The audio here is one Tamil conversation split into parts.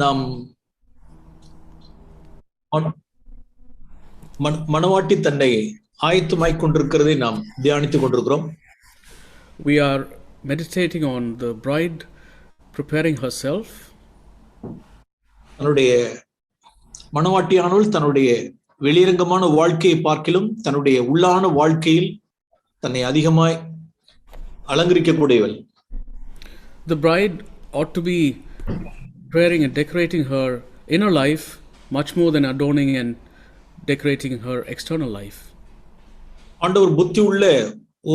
நாம் மணவாட்டி தன்னை ஆயத்தமாய் கொண்டிருக்கிறதை நாம் தியானித்துக் கொண்டிருக்கிறோம். We are meditating on the bride preparing herself. தன்னுடைய மணவாட்டியானவள் தன்னுடைய வெளியரங்கமான வாழ்க்கையை பார்க்கிலும் தன்னுடைய உள்ளான வாழ்க்கையில் தன்னை அதிகமாய் அலங்கரிக்கக்கூடியவள். The bride ought to be preparing and decorating her inner life much more than adorning and decorating her external life. ஆண்டவர் புத்தி உள்ள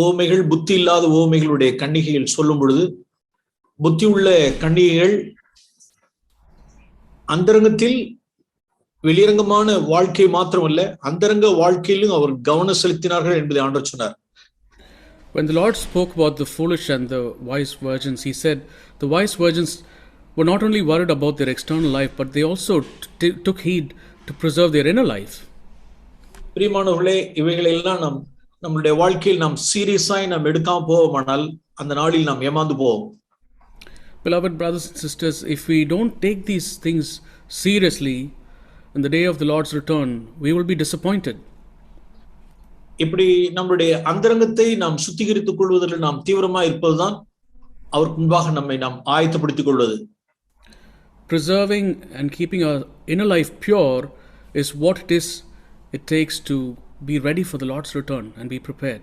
ஓமைகள் புத்தி இல்லாத ஓமைகளுடைய கன்னிகைகள் சொல்லும் பொழுது புத்தி உள்ள கன்னிகைகள் அந்தரங்கத்தில் வெளியரங்கமான வாழ்க்கை மாத்திரமல்ல அந்தரங்க வாழ்க்கையிலும் அவர் கவனம் செலுத்தினார்கள் என்பதை ஆண்டவர் சொன்னார். When the Lord spoke about the foolish and the wise virgins, he said the wise virgins were not only worried about their external life, but they also took heed to preserve their inner life. பிரியமானவர்களே, இவைகளெல்லாம் நம்மளுடைய வாழ்க்கையில் நாம் சீரியஸாய் நாம் எடுக்காம போவோமானால் அந்த நாளில் நாம் ஏமாந்து போவோம். Beloved brothers and sisters, if we don't take these things seriously, in the day of the Lord's return, we will be disappointed. இப்படி நம்முடைய அந்தரங்கத்தை நாம் சுத்திகரித்துக் கொள்வதில் நாம் தீவிரமாக இருப்பதுதான் அவருக்கு முன்பாக நம்மை நாம் ஆயத்தப்படுத்திக் கொள்வது. Preserving and keeping our inner life pure is what it takes to be ready for the Lord's return and be prepared.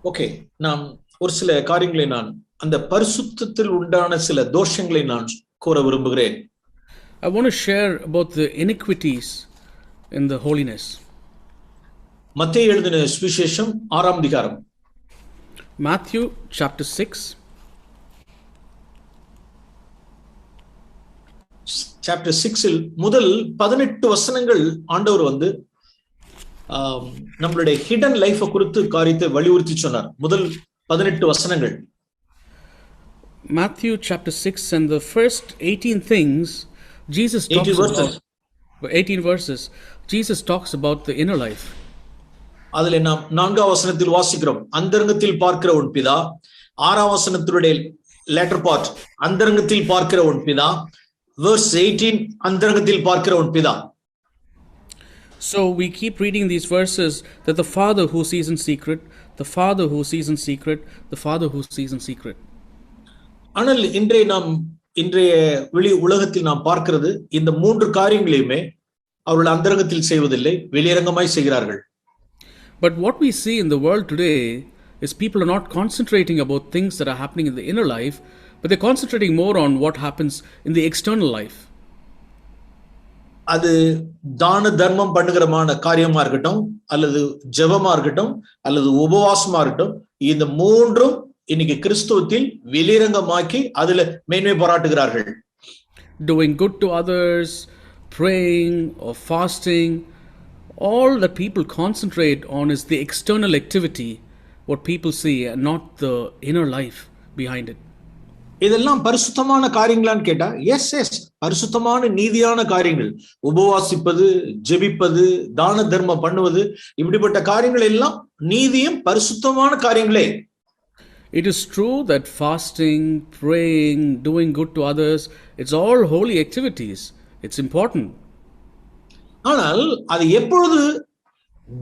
Okay, நாம் ஒரு சில காரியங்களை நான் அந்த பரிசுத்தத்தில் உண்டான சில தோஷங்களை நான் கூற விரும்புகிறேன். I want to share about the iniquities in the holiness. மத்தேயு எழுதின சுவிசேஷம் 6ஆம் அதிகாரம். Matthew chapter 6. Chapter 6 முதல் 18 வசனங்கள் ஆண்டவர் வந்து நம்மளுடைய ஹிடன் லைஃப் குறித்து காரியத்தை வலியுறுத்தி சொன்னார். முதல் 18 வசனங்கள். Matthew chapter 6 and the first 18 things Jesus talks about 18 verses. Jesus talks about the inner life. அதிலே நாம் 4ஆம் வசனத்தில் வாசிக்கிறோம், அந்தரங்கத்தில் பார்க்கிற உன் பிதா. 6ஆம் வசனத்தினுடைய லேட்டர் பார்ட், அந்தரங்கத்தில் பார்க்கிற உன் பிதா. verse 18, அந்தரங்கத்தில் பார்க்கிற உன் பிதா. So we keep reading these verses that the Father who sees in secret, the Father who sees in secret, the Father who sees in secret. ஆனால் இன்றைய வெளி உலகத்தில் நாம் பார்க்கிறது இந்த மூன்று காரியங்களையுமே அவர்கள் அந்தரங்கத்தில் செய்வதில்லை, வெளியரங்கமாய் செய்கிறார்கள். But what we see in the world today is people are not concentrating about things that are happening in the inner life, but they're concentrating more on what happens in the external life. அது தான தர்மம் பண்ணுகிறமான காரியமா இருக்கட்டும், அல்லது ஜெபமா இருக்கட்டும், அல்லது உபவாசமா இருக்கட்டும், இந்த மூன்றும் இன்னைக்கு கிறிஸ்துவத்தில் வெளியரங்கமாக்கி அதுல மேன்மை பாராட்டுகிறார்கள். Doing good to others, praying or fasting, all that people concentrate on is the external activity, what people see, and not the inner life behind it. இதெல்லாம் பரிசுத்தமான காரியங்களான்னு கேட்டா எஸ், பரிசுத்தமான நீதியான காரியங்கள். உபவாசிப்பது, ஜெபிப்பது, தான தர்மம் பண்ணுவது, இப்படிப்பட்ட காரியங்கள் எல்லாம் நீதியும் பரிசுத்தமான காரியங்களே. It is true that fasting, praying, doing good to others, it's all holy activities. It's important. ஆனால் அது எப்பொழுது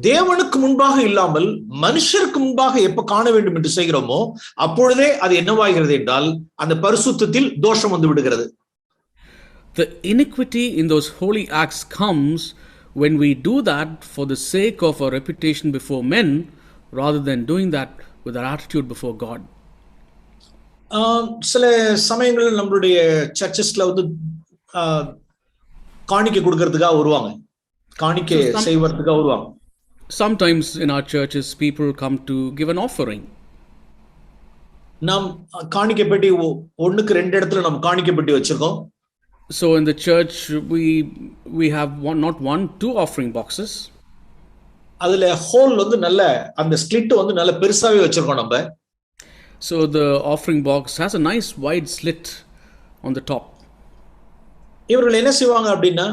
தேவனுக்கு முன்பாக இல்லாமல் மனுஷருக்கு முன்பாக எப்ப காண வேண்டும் என்று செய்கிறோமோ அப்பொழுதே அது என்னவாகிறது என்றால் அந்த பரிசுத்தத்தில் தோஷம் வந்து விடுகிறது. The iniquity in those holy acts comes when we do that for the sake of our reputation before men rather than doing that with our attitude before God. சில சமயங்களில் நம்மளுடைய சர்ச்சஸ்ல வந்து காணிக்கை கொடுக்கிறதுக்காக வருவாங்க, காணிக்கை செய்வதற்காக வருவாங்க. Sometimes in our churches people come to give an offering. நாம் காணிக்கை பெட்டி ஒண்ணுக்கு 2 இடத்துல நம்ம காணிக்கை பெட்டி வச்சிருக்கோம். So in the church we have not one, 2 offering boxes. அதுல ஹோல் வந்து நல்ல அந்த ஸ்லிட் வந்து நல்ல பெருசாவே வச்சிருக்கோம் நம்ம. So the offering box has a nice wide slit on the top. இவர்கள் என்ன செய்வாங்க அப்படின்னா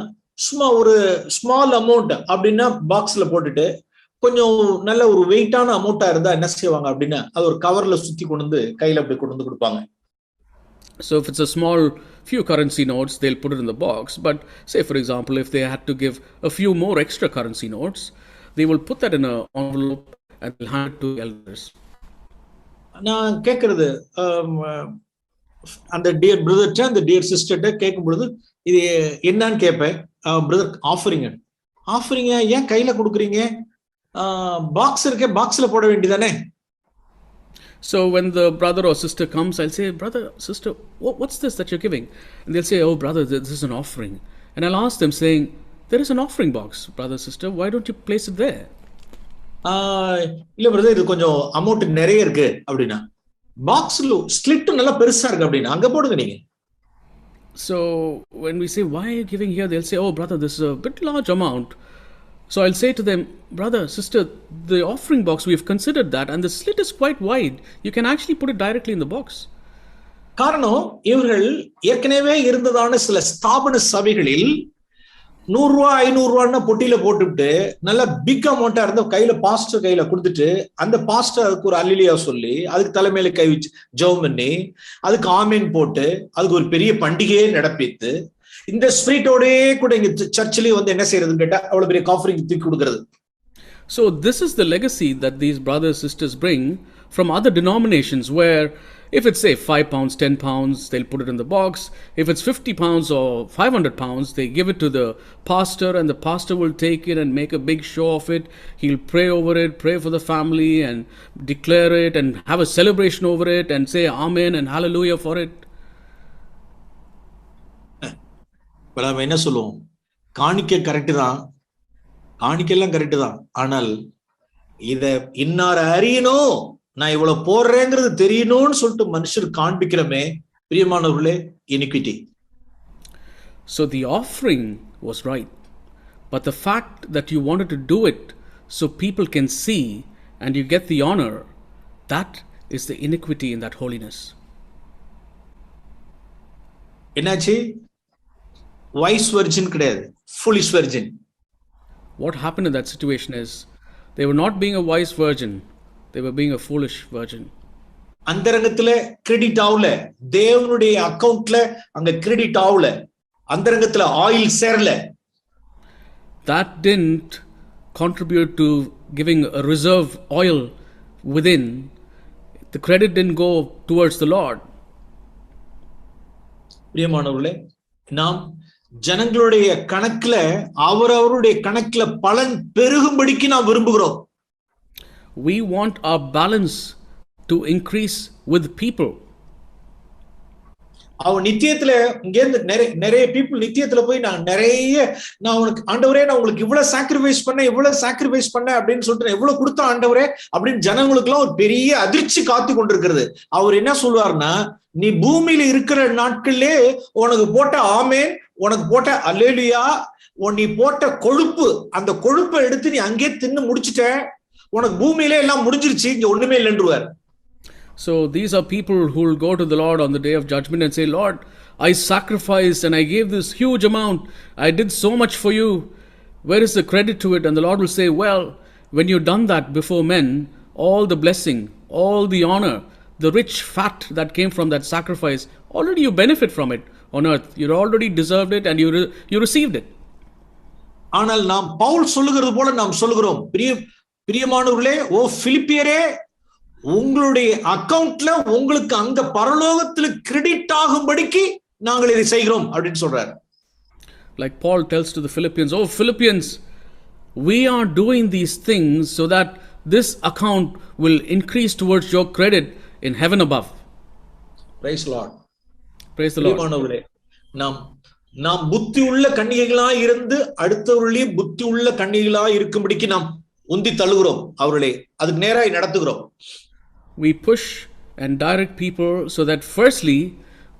சும்மா ஒரு ஸ்மால் அமௌண்ட் அப்படின்னா பாக்ஸ்ல போட்டுட்டு கொஞ்சம் நல்ல ஒரு வெயிட்டான அமௌண்டா இருந்தா என்ன செய்வாங்க அப்படின்னா அது ஒரு கவர்ல சுத்தி கொண்டு வந்து கையில அப்படி கொண்டு வந்து கொடுப்பாங்க. So if it's a small few currency notes, they'll put it in the box. But say, for example, if they had to give a few more extra currency notes, they will put that in an envelope and they'll hand it to the elders. நான் கேட்கறது அந்த டியர் பிரதர்கிட்ட அந்த டியர் சிஸ்டர்கிட்ட கேட்கும் பொழுது இது என்னன்னு கேட்பேன். பிரதர் ஆஃபரிங்க ஏன் கையில கொடுக்குறீங்க? பாக்ஸ் இருக்கே, பாக்ஸ்ல போட வேண்டியதானே. So when the brother or sister comes, I'll say, brother, sister, what's this that you're giving? And they'll say, oh brother, this is an offering. And I'll ask them saying, there is an offering box, brother, sister, why don't you place it there? இல்ல பிரதர், இது கொஞ்சம் அமௌண்ட் நிறைய இருக்கு அப்படின்னா, பாக்ஸ்ல ஸ்லிட் நல்லா பெருசா இருக்கு அப்படின்னா அங்க போடுங்க நீங்க. So when we say, why are you giving here? They'll say, oh brother, this is a bit large amount. So I'll say to them, brother, sister, the offering box, we've considered that and the slit is quite wide. You can actually put it directly in the box. காரணம், இவர்கள் ஏற்கனவே இருந்ததான சில ஸ்தாபன சபைகளில் 100 ரூபாய் 500 ரூபான்னு பொட்டியில போட்டுவிட்டு நல்ல பிக் அமௌண்டா இருந்த கையில பாஸ்டர் கையில கொடுத்துட்டு அந்த பாஸ்டர் அதுக்கு ஒரு அல்லேலூயா சொல்லி அதுக்கு தலைமையில கை வச்சு ஜெபம் பண்ணி அதுக்கு ஆமீன் போட்டு அதுக்கு ஒரு பெரிய பண்டிகையே நடப்பித்து இந்த ஸ்பிரிட்டோடே கூட இங்க சர்ச்சிலேயே வந்து என்ன செய்யறதுன்னு கேட்டா அவ்வளவு பெரிய ஆஃபரிங் தூக்கி கொடுக்கிறது. So this is the legacy that these brothers sisters bring from other denominations, where if it's say 5 pounds, 10 pounds, they'll put it in the box. If it's 50 pounds or 500 pounds, they give it to the pastor and the pastor will take it and make a big show of it. He'll pray over it, pray for the family and declare it and have a celebration over it and say amen and hallelujah for it. நம்ம என்ன சொல்லுவோம், காணிக்கை கரெக்ட் தான், காணிக்கையெல்லாம் கரெக்ட் தான், ஆனால் இத இன்னார அறியணும், நான் இவ்வளவு போடுறேங்கிறது தெரியணும்னு சொல்லிட்டு மனுஷர் காண்பிக்கிறமே பிரியமானவர்களே, iniquity. So the offering was right, but the fact that you wanted to do it so people can see and you get the honor, that is the iniquity in that holiness. என்னாச்சு? வைஸ் வெர்ஜின் கிடையாது, foolish virgin. What happened in that situation is they were not being a wise virgin, they were being a foolish virgin. அந்தரங்கத்துல கிரெடிட் ஆகல, தேவனுடைய அக்கவுண்ட்ல அங்க கிரெடிட் ஆகல, அந்தரங்கத்துல ஆயில் சேரல. That didn't contribute to giving a reserve oil within. The credit didn't go towards the Lord. பிரியமானவர்களே, நாம் ஜனங்களுடைய கணக்குல அவரவருடைய கணக்குல பலன் பெருகும்படிக்கு நாம் விரும்புகிறோம். We want our balance to increase with people. அவன் நித்தியத்துல இங்க இருந்து நிறைய பீப்புள் நித்தியத்துல போய் நான் உனக்கு ஆண்டவரே, நான் உங்களுக்கு இவ்வளவு சாக்ரிஃபைஸ் பண்ண அப்படின்னு சொல்லிட்டு எவ்வளவு கொடுத்த ஆண்டவரே அப்படின்னு ஜனங்களுக்கு எல்லாம் ஒரு பெரிய அதிர்ச்சி காத்து கொண்டிருக்கிறது. அவர் என்ன சொல்லுவார்னா, நீ பூமியில இருக்கிற நாட்கள்லே உனக்கு போட்ட ஆமேன், உனக்கு போட்ட அல்லேலூயா, நீ போட்ட கொழுப்பு, அந்த கொழுப்பை எடுத்து நீ அங்கே தின்னு முடிச்சுட்ட, உனக்கு பூமியிலே எல்லாம் முடிஞ்சிருச்சு, இங்க ஒண்ணுமே இல்லைன்றுவார். So these are people who will go to the Lord on the day of judgment and say, Lord, I sacrificed and I gave this huge amount, I did so much for you, where is the credit to it? And the Lord will say, well, when you've done that before men, all the blessing, all the honor, the rich fat that came from that sacrifice, already you benefit from it on earth. You already deserved it and you received it. ஆனால் நாம் பவுல் சொல்லுகிறது போல நாம் சொல்லுகிறோம், பிரியமானவர்களே, ஓ பிலிப்பியரே, உங்களுடைய அக்கவுண்ட்ல உங்களுக்கு அங்க பரலோகத்துல கிரெடிட் ஆகும்படிக்கு நாங்கள் இதை செய்கிறோம் அப்படின்னு சொல்றாரு. Like Paul tells to the Philippians, oh Philippians, we are doing these things so that this account will increase towards your credit in heaven above. Praise Lord. Praise the Lord. நாம் புத்தி உள்ள கன்னிகைகளா இருந்து அடுத்தவர்களே புத்தி உள்ள கன்னிகைகளா இருக்கும்படிக்கு நாம் உந்தி தள்ளுகிறோம், அவர்களே அதுக்கு நேராய் நடத்துகிறோம். We push and direct people so that firstly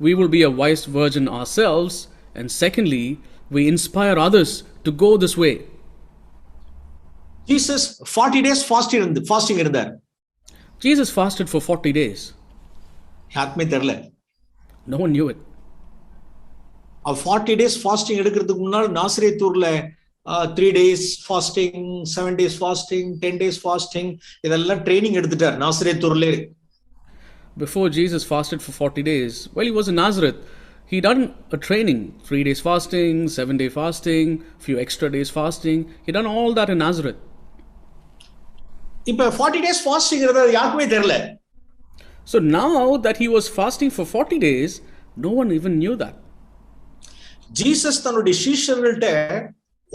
we will be a wise virgin ourselves, and secondly we inspire others to go this way. Jesus 40 days fasting இருந்தார். Jesus fasted for 40 days. யாருக்குமே தெரியல. No one knew it. 40 days fasting எடுக்கிறதுக்கு முன்னால் நாசரேத்தூர்ல 3 days fasting, 7 days fasting, 10 days fasting, இதெல்லாம் ட்ரைனிங் எடுத்துட்டார் நாசரேத்தூர்ல. before Jesus fasted for 40 days, while he was in Nazareth, he done a training, 3 days fasting, 7-day fasting, few extra days fasting. He done all that in Nazareth. இப்ப 40 days ஃபாஸ்டிங்கிறது யாருக்குமே தெரியல. So now that he was fasting for 40 days, no one even knew that. Jesus தன்னுடைய சீஷர்கள்ட்ட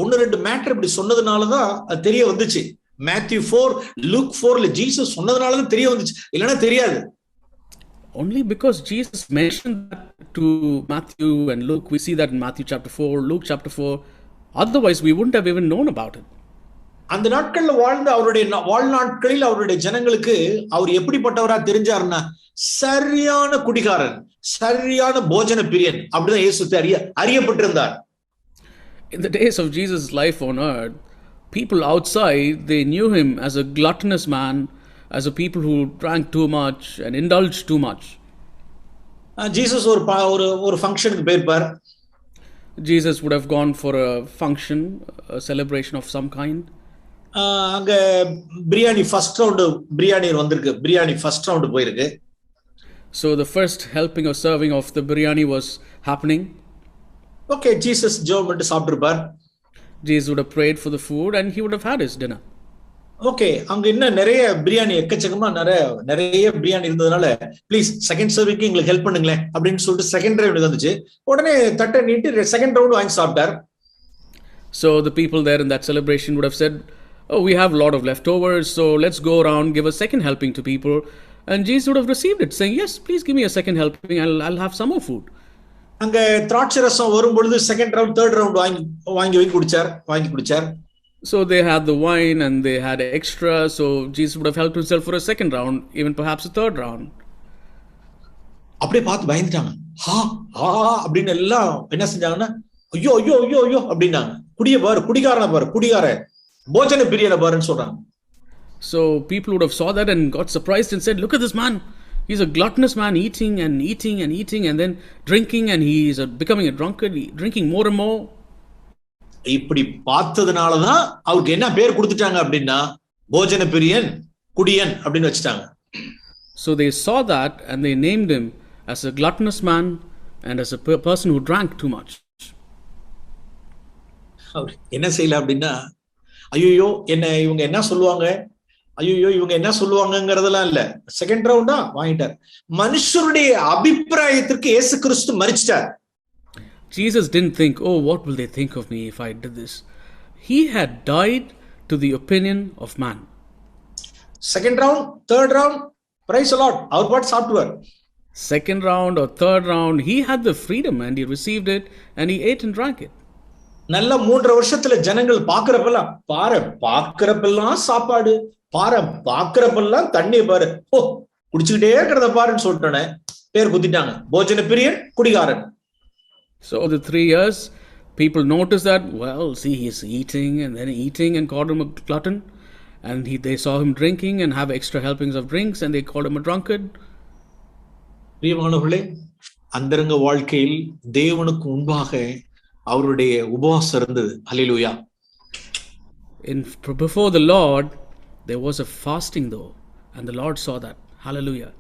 1-2 மேட்டர் இப்படி சொன்னதுனாலதான் அது தெரிய வந்துச்சு. Matthew 4, Luke 4ல ஜீசஸ் சொன்னதுனாலதான் தெரிய வந்துச்சு, இல்லைன்னா தெரியாது. Only because Jesus mentioned that to Matthew and Luke, we see that in Matthew chapter 4, Luke chapter 4. Otherwise, we wouldn't have even known about it. அந்த நாட்கள்ல வாழ்ந்த அவருடைய வாழ்நாட்களில் அவருடைய ஜனங்களுக்கு அவர் எப்படிப்பட்டவரா தெரிஞ்சாருன்னா, சரியான குடிகாரன், சரியான போஜன பிரியன், அப்படிதான் இயேசு அறியப்பட்டிருந்தார். In the days of Jesus' life on earth, people outside, they knew him as a gluttonous man, as a people who drank too much and indulged too much. Jesus ஒரு ஃபங்க்ஷனுக்கு போயிருப்பார். Jesus would have gone for a function, a celebration of some kind. அங்க பிரியாணி ஃபர்ஸ்ட் ரவுண்ட் பிரியாணி வந்திருக்கு, பிரியாணி ஃபர்ஸ்ட் ரவுண்ட் போயிருக்கு. So the first helping or serving of the biryani was happening. Okay, Jesus ஜெபம் பண்ணிட்டு சாப்பிட்டிருப்பார். Jesus would have prayed for the food and he would have had his dinner. Okay, அங்க இன்னும் நிறைய பிரியாணி, எக்கச்சக்கமா நிறைய பிரியாணி இருந்ததுனால, ப்ளீஸ் செகண்ட் சர்விங்க்கு எங்களுக்கு ஹெல்ப் பண்ணுங்களேன் அப்படின்னு சொல்லிட்டு செகண்ட் ரவுண்ட் வந்துச்சு. உடனே தட்டை நீட்டு செகண்ட் ரவுண்ட் வாங்கி சாப்பிட்டார். So the people there in that celebration would have said, oh, we have a lot of leftovers, so let's go around, give a second helping to people. And Jesus would have received it, saying, yes, please give me a second helping, I'll have some more food. அங்க திராட்சை ரசம் வரும்பொழுது செகண்ட் ரவுண்ட் தேர்ட் ரவுண்ட் வாங்கி குடிச்சார். So they had the wine and they had extra, so Jesus would have helped himself for a second round, even perhaps a third round. அப்படியே பார்த்து பயந்துட்டாங்க. அப்படின்னு எல்லாம் என்ன செஞ்சாங்கன்னா, ஐயோ ஐயோ ஐயோ ஐயோ அப்படின்னாங்க. குடிகாரனை பாரு, குடிகாரன், போஜன பிரியனை பாருன்னு சொல்றாங்க. So people would have saw that and got surprised and said, look at this man, he's a gluttonous man, eating and eating and eating and then drinking, and he's becoming a drunkard, drinking more and more. இப்படி பார்த்ததுனாலதான் அவருக்கு என்ன பேர் கொடுத்துட்டாங்க அப்படின்னா, போஜன பிரியன், குடியன் அப்படின்னு வச்சுட்டாங்க. So they saw that and they named him as a gluttonous man and as a person who drank too much. அவர் என்ன செய்யல அப்படின்னா, ஐயோ இவங்க என்ன சொல்லுவாங்க, ஐயோ இவங்க என்ன சொல்லுவாங்கங்கிறதெல்லாம் இல்ல, செகண்ட் ரவுண்டா வாங்கிட்டார். மனுஷருடைய அபிப்பிராயத்திற்கு இயேசு கிறிஸ்து மரிச்சிட்டார். Jesus didn't think, oh, what will they think of me if I did this? He had died to the opinion of man. Second round, third round, praise the Lord, அவர் பாட்டு சாப்பிடுவார். Second round or third round, he had the freedom and he received it and he ate and drank it. நல்ல 3 வருஷத்துல ஜனங்கள் பாக்குறப்பெல்லாம் சாப்பாடு, பாக்குறப்பெல்லாம் தண்ணி பாரு, குடிச்சுக்கிட்டே இருக்கிறத பாருன்னு சொல்லிட்டோன்னே பேர் குத்திட்டாங்க, போஜன பிரியன், குடிகாரன். So the 3 years, people noticed that, well, see, he's eating and then eating and called him a glutton. And they saw him drinking and have extra helpings of drinks and they called him a drunkard. பிரியமானவர்களே, அந்தரங்க வாழ்க்கையில் தேவனுக்கு முன்பாக அவருடைய உபவாசம் இருந்தது. ஹல்லேலூயா. Before the Lord, there was a fasting though, and the Lord saw that. Hallelujah.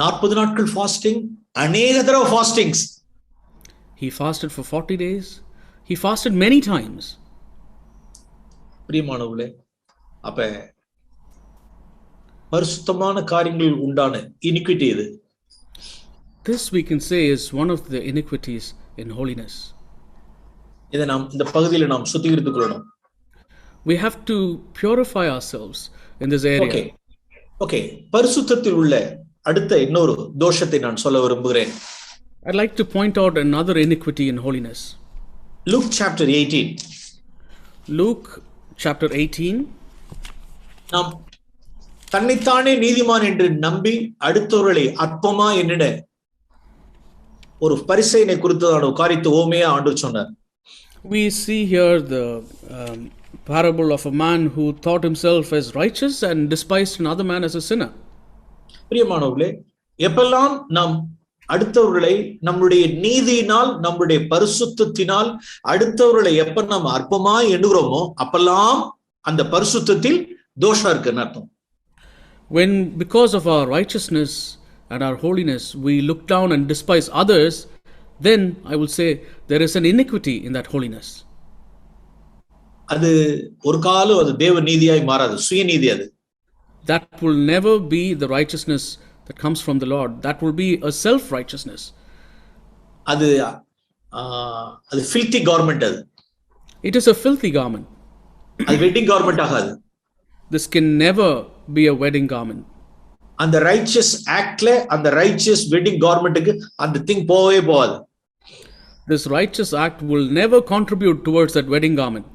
40 நாட்கள் ஃபாஸ்டிங், அநேக தடவை fastings. He fasted for 40 days. He fasted many times. பிரியமானவர்களே, அப்ப பரிசுத்தமான காரியங்களில் உண்டான இனிக்விட்டி இது. This we can say is one of the iniquities in holiness. இதை நாம் இந்த பகுதியில் நாம் சுத்திகரித்துக் கொள்ளணும். We have to purify ourselves in this area. Okay. பரிசுத்தத்தில் உள்ள அடுத்த இன்னொரு தோஷத்தை நான் சொல்ல விரும்புகிறேன். I'd like to point out another iniquity in holiness. Luke chapter 18. Luke chapter 18. நாம் தன்னைத்தானே நீதிமான் என்று நம்பி அடுத்தவர்களை அற்பமா எண்ணிட ஒரு பரிசேயனை குறித்ததான காரியத்தை ஓமையா ஆண்டவர் சொன்னார். We see here the parable of a man who thought himself as righteous and despised another man as a sinner. பிரியமானவர்களே, எப்பெல்லாம் நாம் அடுத்தவர்களை நம்முடைய நீதியினால், நம்முடைய பரிசுத்தத்தினால் அடுத்தவர்களை எப்ப நாம் அற்பமா எண்ணுகிறோமோ அப்பெல்லாம் அந்த பரிசுத்தத்தில் தோஷம் இருக்குன்னு அர்த்தம். When, because of our righteousness and our holiness, we look down and despise others, then I will say there is an iniquity in that holiness. அது ஒரு காலம் அது தேவ நீதியாய் மாறாது, சுயநீதி அது. That will never be the righteousness that comes from the Lord. That will be a self-righteousness. அது அது filthy garment அது. It is a filthy garment. அது வெட்டிங் garment ஆகாது. This can never be a wedding garment. அந்த righteous actல அந்த righteous wedding garmentக்கு அந்த thing போவே போகாது. This righteous act will never contribute towards that wedding garment.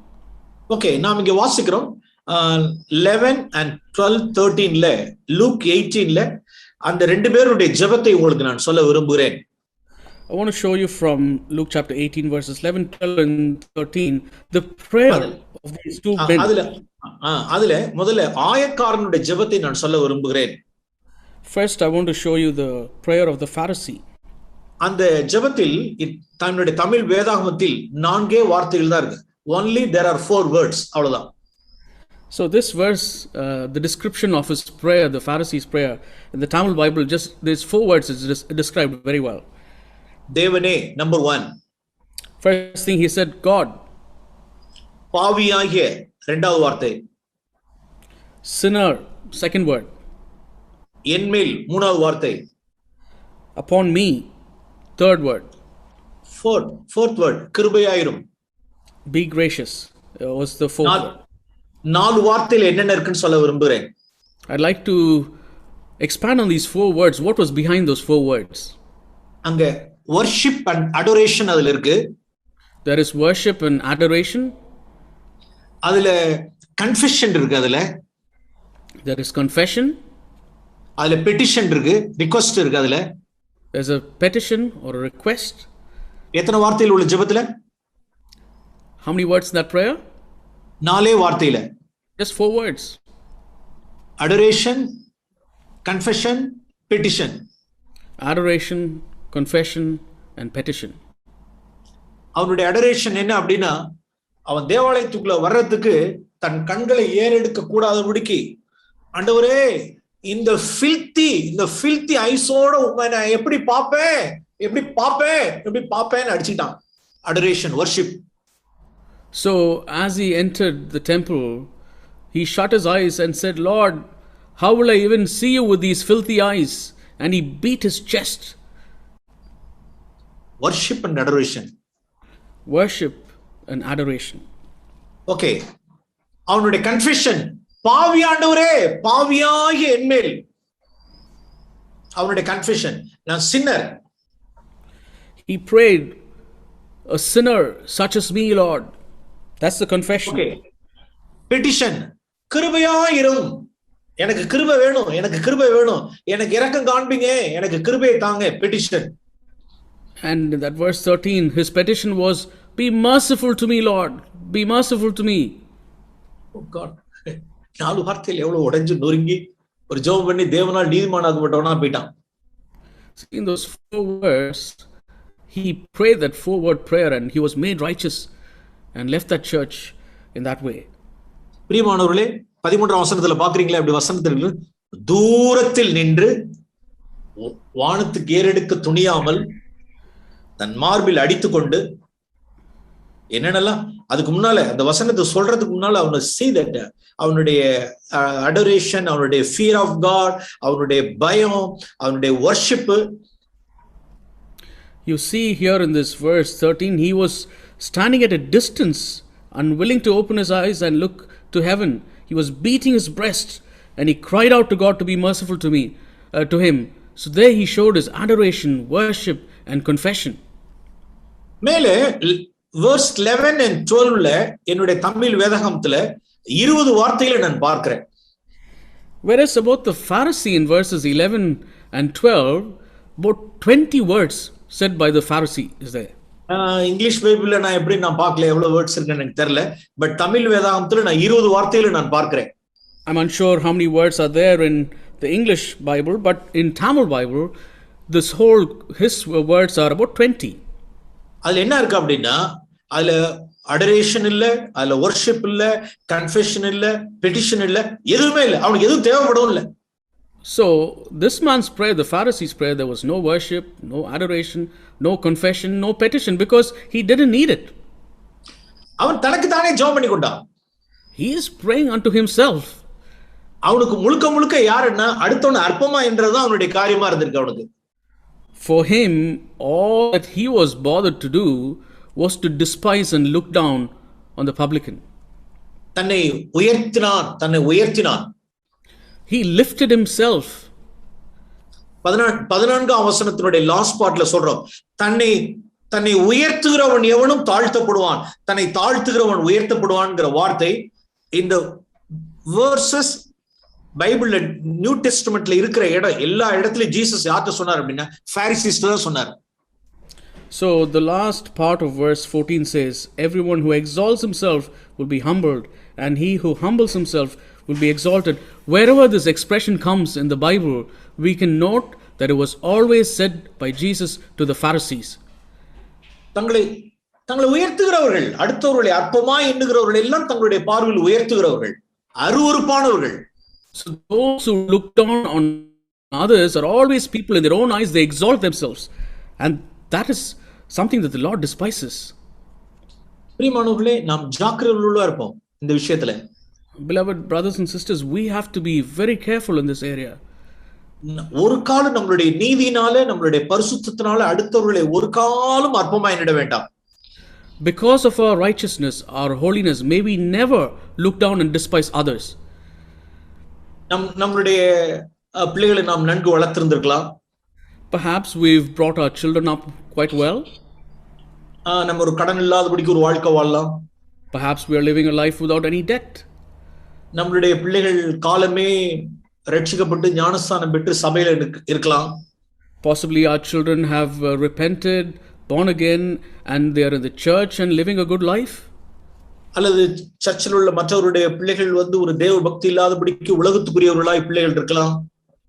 Okay, நாம் இங்க வாசிக்கிறோம் 11 and 12 13ல லூக் 18ல அந்த ரெண்டு பேருடைய ஜெபத்தை உங்களுக்கு நான் சொல்ல விரும்புகிறேன். I want to show you from Luke chapter 18 verses 11, 12 and 13 the prayer of these two men. அதுல முதல்ல ஆயக்காரனுடைய ஜெபத்தை நான் சொல்ல விரும்புகிறேன். First I want to show you the prayer of the Pharisee. அந்த ஜெபத்தில் தன்னுடைய தமிழ் வேதாகமத்தில் 4 வார்த்தைகள் தான் இருக்கு. Only there are 4 words, அவ்வளவுதான். So this verse, the description of his prayer, the Pharisee's prayer, in the Tamil Bible, just there's 4 words. It's described very well. தேவனே, number 1. First thing he said, God. பாவியாகிய, இரண்டாவது வார்த்தை. Sinner, second word. என்மேல், மூணாவது வார்த்தை. Upon me, third word. Fourth word, கிருபையாயிரும். Be gracious was the fourth word. 4 வார்த்தையில என்னென்ன இருக்குன்னு சொல்ல விரும்புகிறேன். I'd like to expand on these 4 words. What was behind those 4 words? அங்க worship and adoration அதுல இருக்கு. There is worship and adoration. அதுல confession இருக்கு. அதுல there is confession. அதுல petition இருக்கு, request இருக்கு. அதுல there's a petition or a request. எத்தனை வார்த்தைகள் உள்ள ஜெபத்துல? How many words in that prayer? 4 வார்த்தையில. Just 4 words. Adoration, confession, petition. Adoration, confession and petition. அவனுடைய adoration என்ன அப்படின்னா, அவன் தேவாலயத்துக்குள்ள வர்றதுக்கு தன் கண்களை ஏறெடுக்க கூடாதபடிக்கு, ஆண்டவரே இந்த filthy ஐஸோட உம்மை நான் எப்படி பாப்பேன்னு அடிச்சிட்டான். Adoration, worship. So as he entered the temple, he shut his eyes and said, Lord, how will I even see you with these filthy eyes? And he beat his chest. Worship and adoration. Worship and adoration. Okay. அவனுடைய confession, பாவி ஆண்டவரே, பாவியாகிய என்மேல். அவனுடைய confession, நான் sinner. He prayed, a sinner such as me, Lord. That's the confession. Okay. Petition, கிருபையாயிரும். எனக்கு கிருபை வேணும், எனக்கு இரக்கம் காண்பீங்க, எனக்கு கிருபையை தாங்க. Petition. And in that verse 13, his petition was, be merciful to me, Lord. Be merciful to me. Oh God. 4 வார்த்தையில் எவ்வளவு உடைஞ்சு நொறுங்கி ஒரு ஜெபம் பண்ணி தேவனால் நீதிமானாக்கப்பட்டவனா போயிட்டான். In those 4 words, he prayed that 4-word prayer and he was made righteous and left that church in that way. பிரியமானவர்களே, 13ஆம் வசனத்துல பாக்குறீங்களா? அப்படி வசனத்துல தூரத்தில் நின்று வானத்துக்கு ஏறெடுக்க துணியாமல் தன் மார்பில் அடித்துக்கொண்டு என்னென்னலாம் அதுக்கு முன்னால அந்த வசனத்தை சொல்றதுக்கு முன்னால அவனை see that அவனுடைய adoration, அவனுடைய fear of God, அவனுடைய பயம், அவனுடைய worship. You see here in this verse 13, he was standing at a distance, unwilling to open his eyes and look to heaven. He was beating his breast and he cried out to God to be merciful to him. So there he showed his adoration, worship and confession. மேலே verse 11 and 12ல என்னுடைய தமிழ் வேதாகமத்துல 20 வார்த்தைகளை நான் பார்க்கிறேன். Whereas about the Pharisee in verses 11 and 12, about 20 words said by the Pharisee is there. English பைபிள்ல நான் எப்படி நான் பார்க்கல, எவ்வளவு வேர்ட்ஸ் இருக்குன்னு எனக்கு தெரியல. பட் தமிழ் வேதாகமத்துல நான் 20 வார்த்தைகளை நான் பார்க்கிறேன். I'm unsure how many words are there in the English Bible, but in Tamil Bible, his words are about 20. அதுல என்ன இருக்கு அப்படின்னா, அதுல அடரேஷன் இல்ல, அதுல வொர்ஷிப் இல்ல, கன்ஃபெஷன் இல்ல, பெட்டிஷன் இல்ல, எதுவுமே இல்ல. அவனுக்கு எதுவும் தேவைப்படவும் இல்ல. So, this man's prayer, the Pharisees' prayer, there was no worship, no adoration, no confession, no petition because he didn't need it. அவன் தனக்கு தானே ஜெபம் பண்ணி கொண்டான். He is praying unto himself. அவனுக்கு முழுக்க முழுக்க யாருன்னா அடுத்தவன அற்பமா என்றதுதான் அவனுடைய காரியமா இருந்திருக்கு அவனுக்கு. For him, all that he was bothered to do was to despise and look down on the publican. தன்னை உயர்த்தினான். He lifted himself. 14ஆம் வசனத்தினுடைய லாஸ்ட் பார்ட்ல சொல்றோம், தன்னை உயர்த்துகிறவன் எவனும் தாழ்த்தப்படுவான், தன்னை தாழ்த்துகிறவன் உயர்த்தப்படுவான்ங்கிற வார்த்தை இந்த வேர்சஸ் பைபிள்ல நியூ டெஸ்டமெண்ட்ல இருக்கிற எல்லா இடத்துலயும் ஜீசஸ் யார்கிட்ட சொன்னார் அப்படின்னா பாரிசீஸ்ட தான் சொன்னார். So the last part of verse 14 says, everyone who exalts himself will be humbled, and he who humbles himself will be exalted. Wherever this expression comes in the Bible, we can note that it was always said by Jesus to the Pharisees. தங்களை உயர்த்துகிறவர்கள், அடுத்தவர்களை அற்பமாய் எண்ணுகிறவர்கள் எல்லாம் தங்களுடைய பார்வையில் உயர்த்துகிறவர்கள், அருவருப்பானவர்கள். So those who look down on others are always people in their own eyes, they exalt themselves. And that is something that the Lord despises. பிரியமானவர்களே, நாம் ஜாக்கிரதையுள்ளவர்களா இருப்போம் இந்த விஷயத்துல. Beloved brothers and sisters, we have to be very careful in this area. ஒரு காலம் நம்மளுடைய நீதியினால, நம்மளுடைய பரிசுத்தத்தினால அடுத்தவர்களை ஒரு காலம் அற்பமாய் எண்ணிட வேண்டாம். Because of our righteousness, our holiness, may we never look down and despise others. நம்மளுடைய பிள்ளைகளை நாம் நன்கு வளர்த்திருந்திருக்கலாம். Perhaps we've brought our children up quite well. நம்ம ஒரு கடன் இல்லாதபடிக்கு ஒரு வாழ்க்கை வாழலாம். Perhaps we are living a life without any debt. நம்மளுடைய பிள்ளைகள் காலமே ரட்சிக்கப்பட்டு ஞானஸ்தானம் பெற்று சபையில இருக்கலாம். Possibly our children have repented, born again, and they are in the church and living a good life. அல்லது சர்ச்சில் உள்ள மற்றவருடைய பிள்ளைகள் ஒரு தேவ பக்தி இல்லாதபடிக்கு உலகத்துக்குரியவர்களாய் பிள்ளைகள் இருக்கலாம்.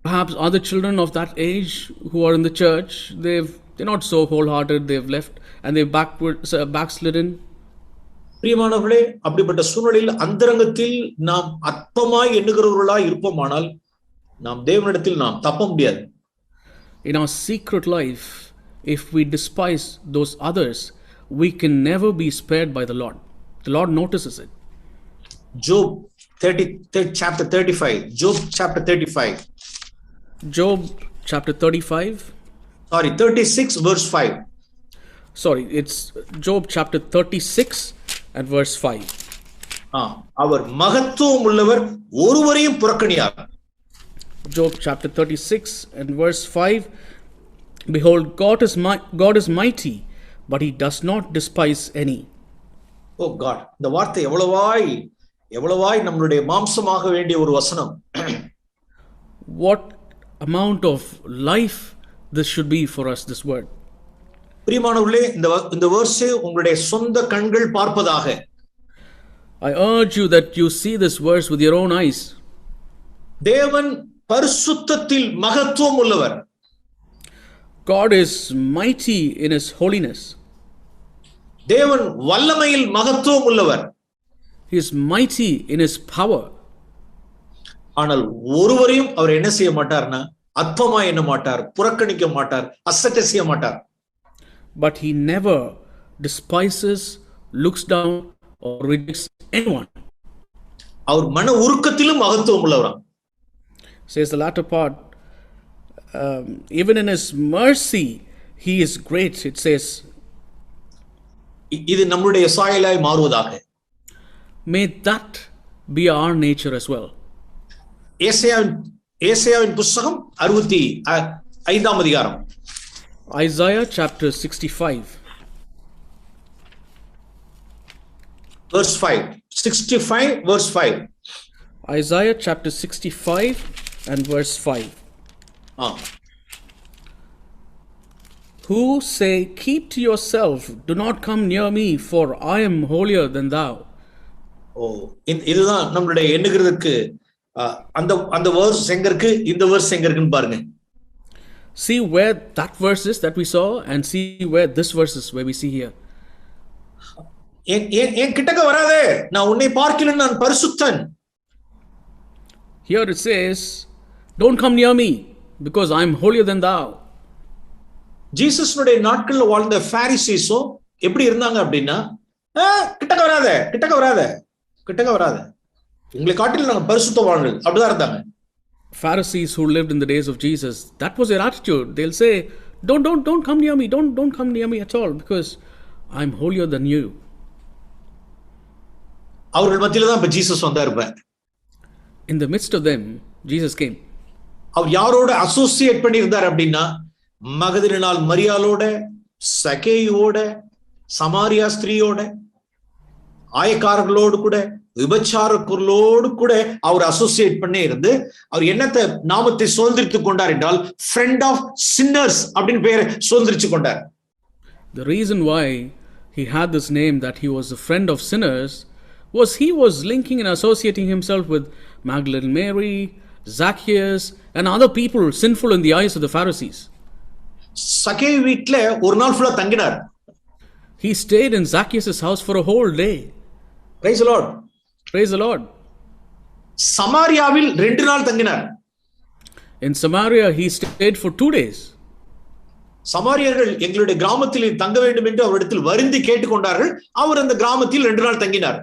Perhaps other children of that age who are in the church, they're not so wholehearted, they've left and they've backslidden. பிரியமானவர்களே, அப்படிப்பட்ட சூழ்நிலையில் அந்தரங்கத்தில் நாம் அற்பமாய் எண்ணுகிறவர்களாய் இருப்போமானால் நாம் தேவனிடத்தில் நாம் தப்ப முடியாது. In our secret life, if we despise those others, we can never be spared by the Lord. The Lord notices it. Job chapter 35. Job chapter 35. Job chapter 35. Sorry, 36 verse 5. Sorry, it's Job chapter 36 and verse 5. அவர் மகத்துவம் உள்ளவர், ஒருவரையும் புறக்கணியார். Job chapter 36 and verse 5. Behold, God is mighty, but he does not despise any. Oh God, இந்த வார்த்தை எவ்வளவாய் நம்மளுடைய மாம்சமாக வேண்டிய ஒரு வசனம். What amount of life this should be for us, this word. பிரியமானவர்களே, இந்த verse உங்களுடைய சொந்த கண்கள் பார்ப்பதாக. I urge you that you see this verse with your own eyes. தேவன் பரிசுத்தத்தில் மகத்துவம் உள்ளவர். God is mighty in his holiness. தேவன் வல்லமையில் மகத்துவம் உள்ளவர். He is mighty in his power. ஆனால் ஒருவரையும் அவர் என்ன செய்ய மாட்டார்னா அற்பமா எண்ண மாட்டார், புறக்கணிக்க மாட்டார், அசட்டை செய்ய மாட்டார். But he never despises, looks down or rejects anyone. அவர் மன உருக்கத்திலும் மகத்துவம் உள்ளவராம். Says the latter part, even in his mercy he is great. It says, இது நம்முடைய சாயலாய் மாறுவதாக. May that be our nature as well. ஏசாயாவின் புத்தகம் 65ஆம் அதிகாரம். Isaiah chapter 65 verse 5. 65 verse 5. Isaiah chapter 65 and verse 5. Who say, keep to yourself, do not come near me, for I am holier than thou. இதுதான் நம்மளுடைய எண்ணுகிறதுக்கு அந்த verse எங்க இருக்கு, இந்த verse எங்க இருக்குன்னு பாருங்க. See where that verse is that we saw and see where this verse is where we see here. என் கிட்டக்க வராதே, நான் உன்னை பார்க்கிறேன், நான் பரிசுத்தன். Here it says, Don't come near me, because I am holier than thou. ஜீசஸ்னுடைய நாட்கள்ல வாழ்ந்த பாரிசீஸும் எப்படி இருந்தாங்க அப்படின்னா, கிட்டக்க வராத கிட்டக்க வராத கிட்டக்க வராத, உங்களை காட்டிலும் நாங்க பரிசுத்தவான்கள் அப்படிதான் இருந்தாங்க. Pharisees who lived in the days of Jesus, that was their attitude. They'll say, don't come near me, don't come near me at all, because I'm holier than you. அவர்கள் மத்தியில தான் இப்ப ஜீசஸ் வந்தார். In the midst of them, Jesus came. அவர் யாரோட அசோசியேட் பண்ணியிருந்தார் அப்படின்னா, மகதலேனாள் மரியாளோட, சகேயோட, சமாரியா ஸ்திரீயோட, ஆயக்காரர்களோடு கூட, விபச்சாரர்களோடு கூட அவர் அசோசியேட் பண்ணி இருந்து அவர் என்னத்தை நாமத்தை சுதந்திரித்துக் கொண்டார் என்றால், ஃப்ரெண்ட் ஆஃப் சின்னர்ஸ் அப்படின்னு பெயரை சுதந்திரிச்சு கொண்டார். The reason why he had this name, that he was a friend of sinners, was he was linking and associating himself with Magdalene Mary, Zacchaeus, and other people sinful in the eyes of the Pharisees. சகே வீட்ல ஒரு நாள் ஃபுல்லா தங்கினார். He stayed in Zacchaeus' house for a whole day. Praise the Lord. Praise the Lord. சமாரியாவில் 2 நாள் தங்கினார். In Samaria, he stayed for 2 days. சமாரியர்கள் எங்களுடைய கிராமத்தில் தங்க வேண்டும் என்று அவரிடத்தில் வருந்தி கேட்டுக்கொண்டார்கள். அவர் அந்த கிராமத்தில் 2 நாள் தங்கினார்.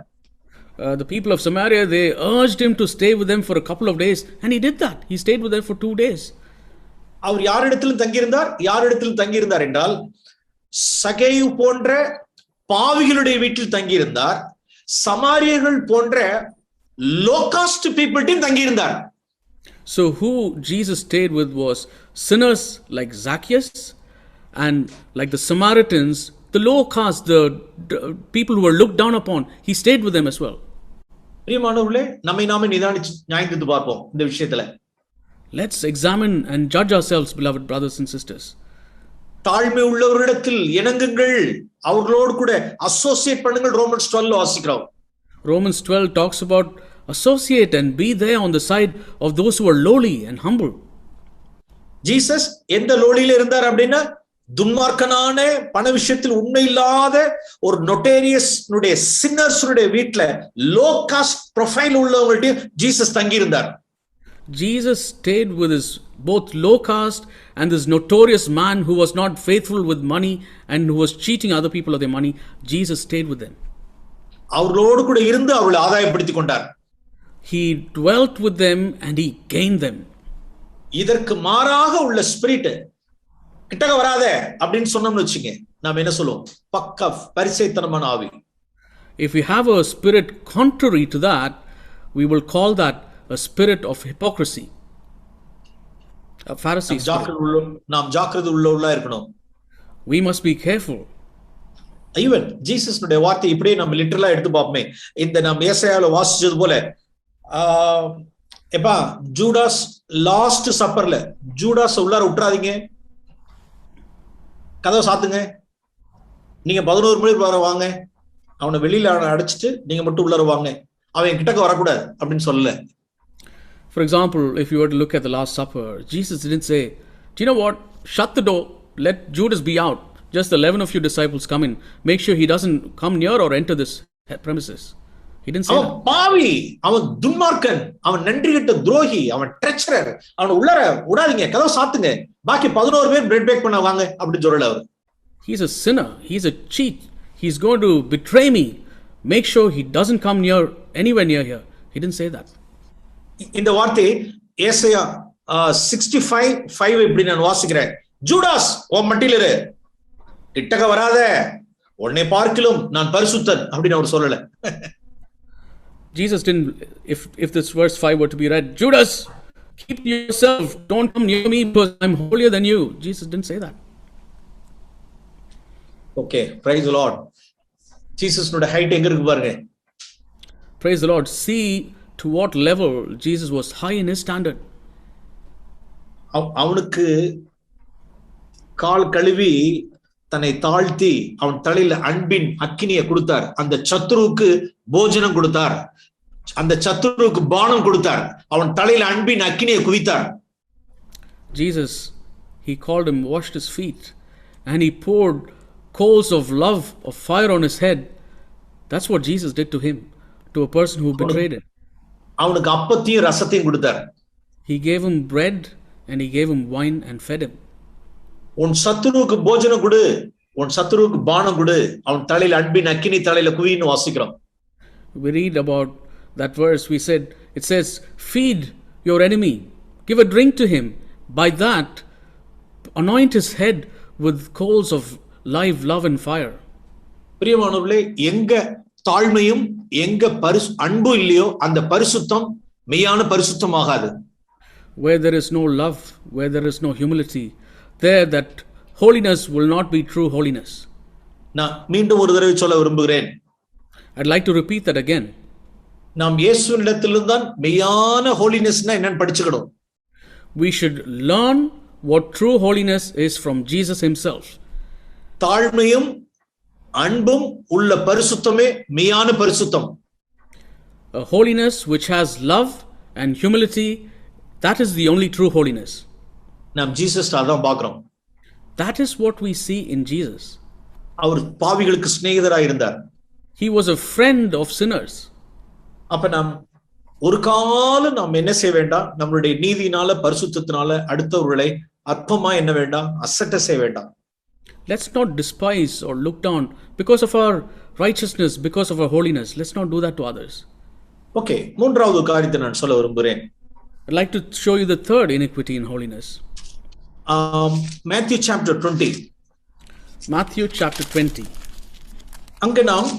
The people of Samaria, they urged him to stay with them for a couple of days, and he did that. He stayed with them for 2 days. அவர் யாரிடத்திலும் தங்கியிருந்தார் என்றால், சகேயு போன்ற பாவிகளுடைய வீட்டில் தங்கியிருந்தார். சமாரியர்கள் போன்ற லோ காஸ்ட் பீப்பிள்டையும் தங்கியிருந்தார். So who Jesus stayed with was sinners like Zacchaeus, and like the Samaritans, the low caste, the people who were looked down upon. He stayed with them as well. பிரியமானவர்களே, நம்மை நாமே நிதானிச்சு நியாயந்து பார்ப்போம் இந்த விஷயத்துல. Let's examine and judge ourselves, beloved brothers and sisters. தாழ்மை உள்ளவரிடத்தில் இணங்குங்கள், அவர்களோடு கூட அசோசியேட் பண்ணுங்கள். ரோமன்ஸ் 12 வாசிக்கிறோம். Romans 12 talks about associate and be there on the side of those who are lowly and humble. Jesus எந்த லோலியில இருந்தார் அப்படின்னா, துன்மார்க்கனான பண விஷயத்தில் உண்மை இல்லாத ஒரு நொட்டேரியஸ் சின்னர்ஸ் வீட்டுல லோ காஸ்ட் ப்ரொஃபைல் உள்ளவங்கள்ட்ட ஜீசஸ் தங்கி இருந்தார். Jesus stayed with his both low caste and this notorious man who was not faithful with money and who was cheating other people of their money. Jesus stayed with them. அவர்களோடு கூட இருந்து அவர்களை ஆதாயப்படுத்திக் கொண்டார். He dwelt with them and he gained them. இதற்கு மாறாக உள்ள ஸ்பிரிட் கிட்டக்க வராத அப்படின்னு சொன்னோம்னு வச்சுங்க, நாம என்ன சொல்லுவோம்? பக்கா பரிசேத்தனமான ஆவி. If we have a spirit contrary to that, we will call that a spirit of hypocrisy. A Pharisee spirit. நாம் ஜாக்கிரதை உள்ளவர்களா இருக்கணும். We must be careful. Even ஜீசஸ்னுடைய வார்த்தை இப்படியே நம்ம லிட்டரலா எடுத்து பார்ப்போமே. இந்த நம்ம ஏசாயால வாசிச்சது போல, எப்பா ஜூடாஸ் லாஸ்ட் சப்பர்ல ஜூடாஸ் உள்ளார விட்டுறாதீங்க, கதவை சாத்துங்க, நீங்க 11 மணி வர வாங்க, அவனை வெளியில அடைச்சிட்டு நீங்க மட்டும் உள்ளார வாங்க, அவன் கிட்டக்க வரக்கூடாது அப்படின்னு சொல்லல. For example, if you were to look at the Last Supper, Jesus didn't say, do you know what, shut the door, let Judas be out, just 11 of your disciples come in, make sure he doesn't come near or enter this premises. He didn't say that. பாவி, அவன் துன்மார்க்கன், அவன் நன்றி கெட்ட துரோகி, அவன் ட்ரெச்சரர், அவனை உள்ளார விடாதீங்க, கதவை சாத்துங்க, பாக்கி 11 பேர் பிரெட் பேக் பண்ண வாங்க அப்படின்னு சொல்லல அவர். He's a sinner, he's a cheat, he's going to betray me, make sure he doesn't come anywhere near here. He didn't say that. இந்த வார்த்தை ஏசாயா 65:5 இப்படி நான் வாசிக்கிறேன். ஜூடாஸ் உன் மட்டில இரு, கிட்டக்க வராத, உன்னை பார்க்கிலும் நான் பரிசுத்தன் அப்படின்னு அவர் சொல்லல. Jesus didn't, if this verse 5 were to be read, Judas, keep yourself, don't come near me because I'm holier than you. Jesus didn't say that. Okay, praise the Lord. Jesus நோட ஹைட் எங்க இருக்கு பாருங்க. Praise the Lord. See to what level Jesus was high in his standard. அவனுக்கு கால் கழுவி தன்னை தாழ்த்தி அவன் தலையில அன்பின் அக்கினியை கொடுத்தார். அந்த சத்துருவுக்கு போஜனம் கொடுத்தார், அந்த சத்துருவுக்கு பானம் கொடுத்தார், அவன் தலையில அன்பின் அக்கினியை குவித்தார். Jesus, he called him, washed his feet, and he poured coals of love, of fire on his head. That's what Jesus did to him, to a person who betrayed him. அவனுக்கு அப்பத்தையும் ரசத்தையும் கொடுத்தார். He gave him bread and he gave him wine and fed him. உன் சத்துருவுக்கு போஜனம் கொடு, உன் சத்துருவுக்கு பானம் கொடு, அவன் தலையில அன்பின் அக்கினி தலையில குவின்னு வாசிக்கிறோம். We read about that verse. It says, feed your enemy, give a drink to him. By that, anoint his head with coals of live love and fire. பிரியமானவர்களே, எங்க தாழ்மையும் எங்க அன்பும் இல்லையோ அந்த பரிசுத்தம் மெய்யான பரிசுத்தமாகாது. Where there is no love, where there is no humility, there that holiness will not be true holiness. நான் மீண்டும் ஒரு தடவை சொல்ல விரும்புகிறேன். I'd like to repeat that again. நாம் இயேசுவினிடத்திலிருந்து தான் மெய்யான ஹோலினஸ்னா என்னன்னு படிச்சுக்கணும். We should learn what true holiness is from Jesus himself. தாழ்மையும் அன்பும் உள்ள பரிசுத்தமே மெய்யான பரிசுத்தம். A holiness which has love and humility, that is the only true holiness. நாம் ஜீசஸ் அதான் பார்க்கிறோம். That is what we see in Jesus. அவர் பாவிகளுக்கு சிநேகிதராய் இருந்தார். He was a friend of sinners. அப்ப நாம் ஒரு காலம் நாம் என்ன செய்ய வேண்டாம், நம்மளுடைய நீதியினால பரிசுத்தத்தினால அடுத்தவர்களை அற்பமா என்ன வேண்டாம், அசட்டை செய்ய வேண்டாம். Let's not despise or look down because of our righteousness, because of our holiness. Let's not do that to others. Okay, மூன்றாவது காரியத்தை நான் சொல்ல விரும்புகிறேன். I'd like to show you the third iniquity in holiness. Matthew chapter 20. Matthew chapter 20. அங்க நாம்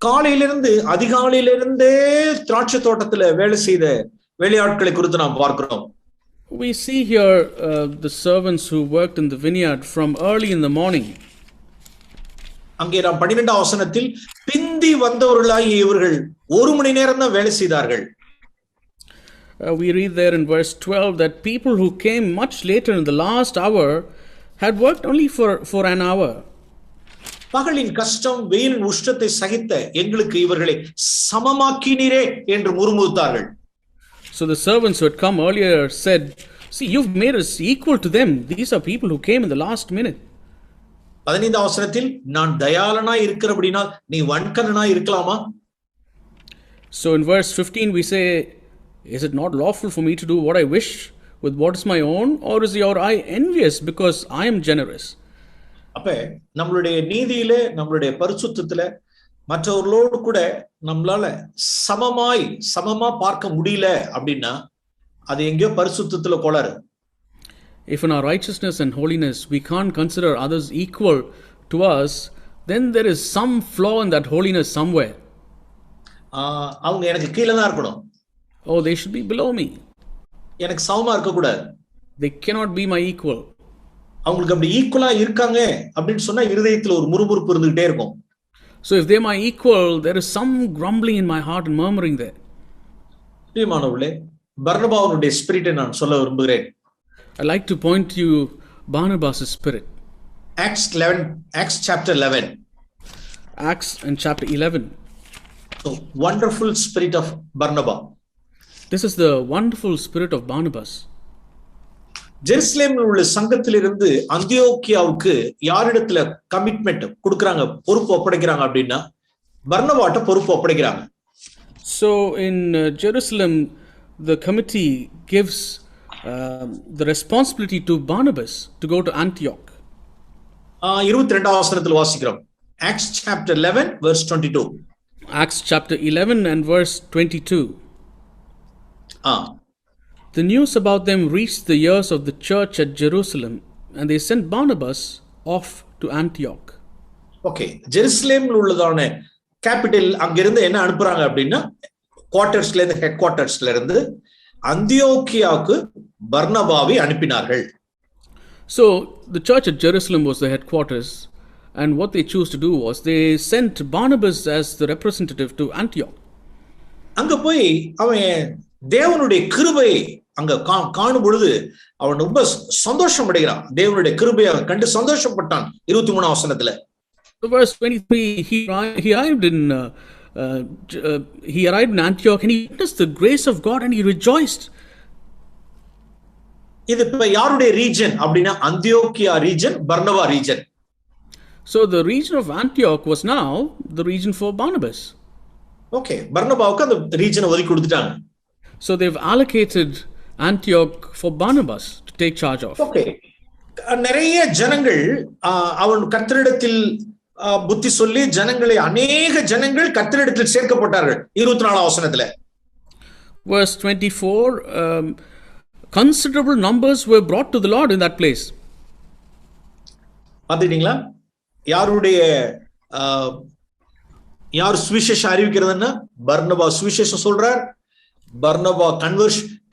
காலையிலிருந்து அதிகாலையிலிருந்தே திராட்சை தோட்டத்துல வேலை செய்த வேலையாட்களை குறித்து நாம் பார்க்கிறோம். We see here the servants who worked in the vineyard from early in the morning. அங்கே நாம் 12ஆம் வசனத்தில் பிந்தி வந்தவர்களாகிய இவர்கள் 1 மணி நேரம் தான் வேலை செய்தார்கள். We read there in verse 12 that people who came much later in the last hour had worked only for an hour. பகலின் கஷ்டம் வெயிலின் உஷ்ணத்தை சகித்த எங்களுக்கு இவர்களை சமமாக்கினீரே என்று முறுமுறுத்தார்கள். So the servants who had come earlier said, see, you've made us equal to them. These are people who came in the last minute. 15ஆம் வசனத்தில் நான் தயாளனாய் இருக்கிறபடினால் நீ வன்கணனாய் இருக்கலாமா? So in verse 15 we say, is it not lawful for me to do what I wish with what is my own, or is your eye envious because I am generous? அப்ப நம்மளுடைய நீதியில நம்மளுடைய பரிசுத்தத்துல மற்றவர்களோடு கூட நம்மளால சமமா பார்க்க முடியல அப்படின்னா அது எங்கேயோ பரிசுத்தத்துல கோளாறு. If in our righteousness and holiness we can't consider others equal to us, then there is some flaw in that holiness somewhere. அவங்க எனக்கு கீழே தான் இருக்கணும். Oh, they should be below me. எனக்கு சமமா இருக்க கூடாது. They cannot be my equal. அவங்களுக்கு அப்படி ஈக்குவலா இருக்காங்க அப்படின்னு சொன்னா இருதயத்துல ஒரு முறுமுறுப்பு இருந்துகிட்டே இருக்கும். So if they're my equal, there is some grumbling in my heart and murmuring there. பிரியமானவர்களே, பர்னபாவினுடைய ஸ்பிரிட்டை நான் சொல்ல விரும்புகிறேன். I like to point to you Barnabas' spirit. Acts chapter 11. Acts and chapter 11. So, wonderful spirit of Barnabas. This is the wonderful spirit of Barnabas. ஜெருசலேமில் உள்ள சங்கத்திலிருந்து அந்தியோக்கியாவுக்கு யாரிடத்துல கமிட்மெண்ட் கொடுக்கறாங்க, பொறுப்பு ஒப்படைக்கிறாங்க அப்படின்னா பர்னபாட்ட பொறுப்பு ஒப்படைக்கிறாங்க. So in Jerusalem the committee gives the responsibility to Barnabas to go to Antioch. 22ஆம் வசனத்தில் வாசிக்கிறோம். Acts chapter 11 verse 22. Acts chapter 11 and verse 22. The news about them reached the ears of the church at Jerusalem, and they sent Barnabas off to Antioch. Okay, ஜெருசலேமில் உள்ளதான கேபிட்டல் அங்கிருந்து என்ன அனுப்புறாங்க அப்படின்னா குவார்ட்டர்ஸ்ல இருந்து ஹெட் குவார்ட்டர்ஸ்ல இருந்து அந்தியோக்கியாவுக்கு பர்னபாவை அனுப்பினார்கள். So the church at Jerusalem was the headquarters, and what they chose to do was they sent Barnabas as the representative to Antioch. அங்க போய் அவன் தேவனுடைய கிருபை அங்க காணும் பொழுது அவன் ரொம்ப சந்தோஷம் அடைகிறான். தேவனுடைய கிருபையை அவன் கண்டு சந்தோஷப்பட்டான். 23ஆம் வசனத்துல verse 23, he arrived in Antioch and he witnessed the grace of God and he rejoiced. இது இப்ப யாருடைய ரீஜன் அப்படின்னா Antioch region, Barnabas region. So the region of Antioch was now the region for Barnabas. Okay, பர்னபாவுக்கு அந்த ரீஜனை ஒதுக்கி கொடுத்துட்டாங்க. So they've allocated Antioch for Barnabas to take charge of. Okay, நிறைய ஜனங்கள் அவன் கர்த்தரிடத்தில் புத்தி சொல்லி ஜனங்களை, அநேக ஜனங்கள் கர்த்தரிடத்தில் சேர்க்கப்பட்டார்கள். 24ஆம் வசனத்துல Verse 24, considerable numbers were brought to the Lord in that place. பாத்துட்டீங்களா? யார் சுவிசேஷம் அறிவிக்கிறதுன்னா பர்னபா சுவிசேஷம் சொல்றார். பர்னபா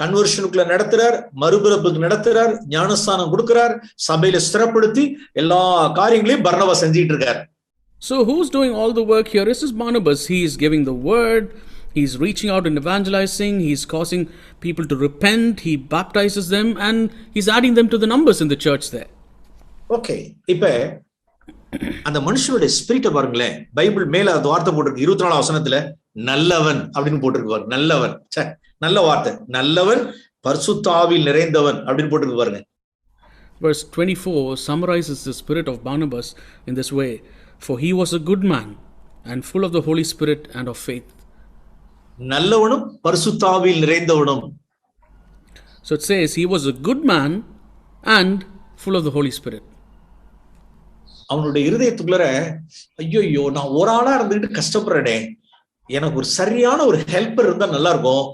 கன்வர்ஷனுக்குள்ள நடத்துறார், மறுபிறப்புக்கு நடத்துறார், ஞானஸ்தானம் கொடுக்கிறார், சபையில ஸ்திரப்படுத்தி எல்லா காரியங்களையும் பர்னபா செஞ்சிட்டு இருக்கார். So who's doing all the work here? This is Barnabas. He is giving the word, he's reaching out and evangelizing, he's causing people to repent, he baptizes them, and he's adding them to the numbers in the church there. Okay, இப்ப அந்த மனுஷனுடைய ஸ்பிரிட்டை பாருங்களேன். பைபிள் மேல அந்த வார்த்தை போட்டிருக்கு 24ஆம் வசனத்துல, நல்லவன் அப்படின்னு போட்டிருக்கு. நல்லவன், நல்ல வார்த்தை, நல்லவன், பரிசுத்த ஆவியில் நிறைந்தவன் அப்படின்னு போட்டிருக்கு பாருங்க. Verse 24 summarizes the spirit of Barnabas in this way: for he was a good man and full of the Holy Spirit and of faith. நல்லவனும் பரிசுத்த ஆவியில் நிறைந்தவனும். So it says he was a good man and full of the Holy Spirit. அவனுடைய இருதயத்துக்குள்ள, ஐயோ நான் ஒரு ஆளா இருந்துகிட்டு கஷ்டப்படுறேனே, எனக்கு ஒரு சரியான ஒரு ஹெல்ப்பர் இருந்தா நல்லா இருக்கும்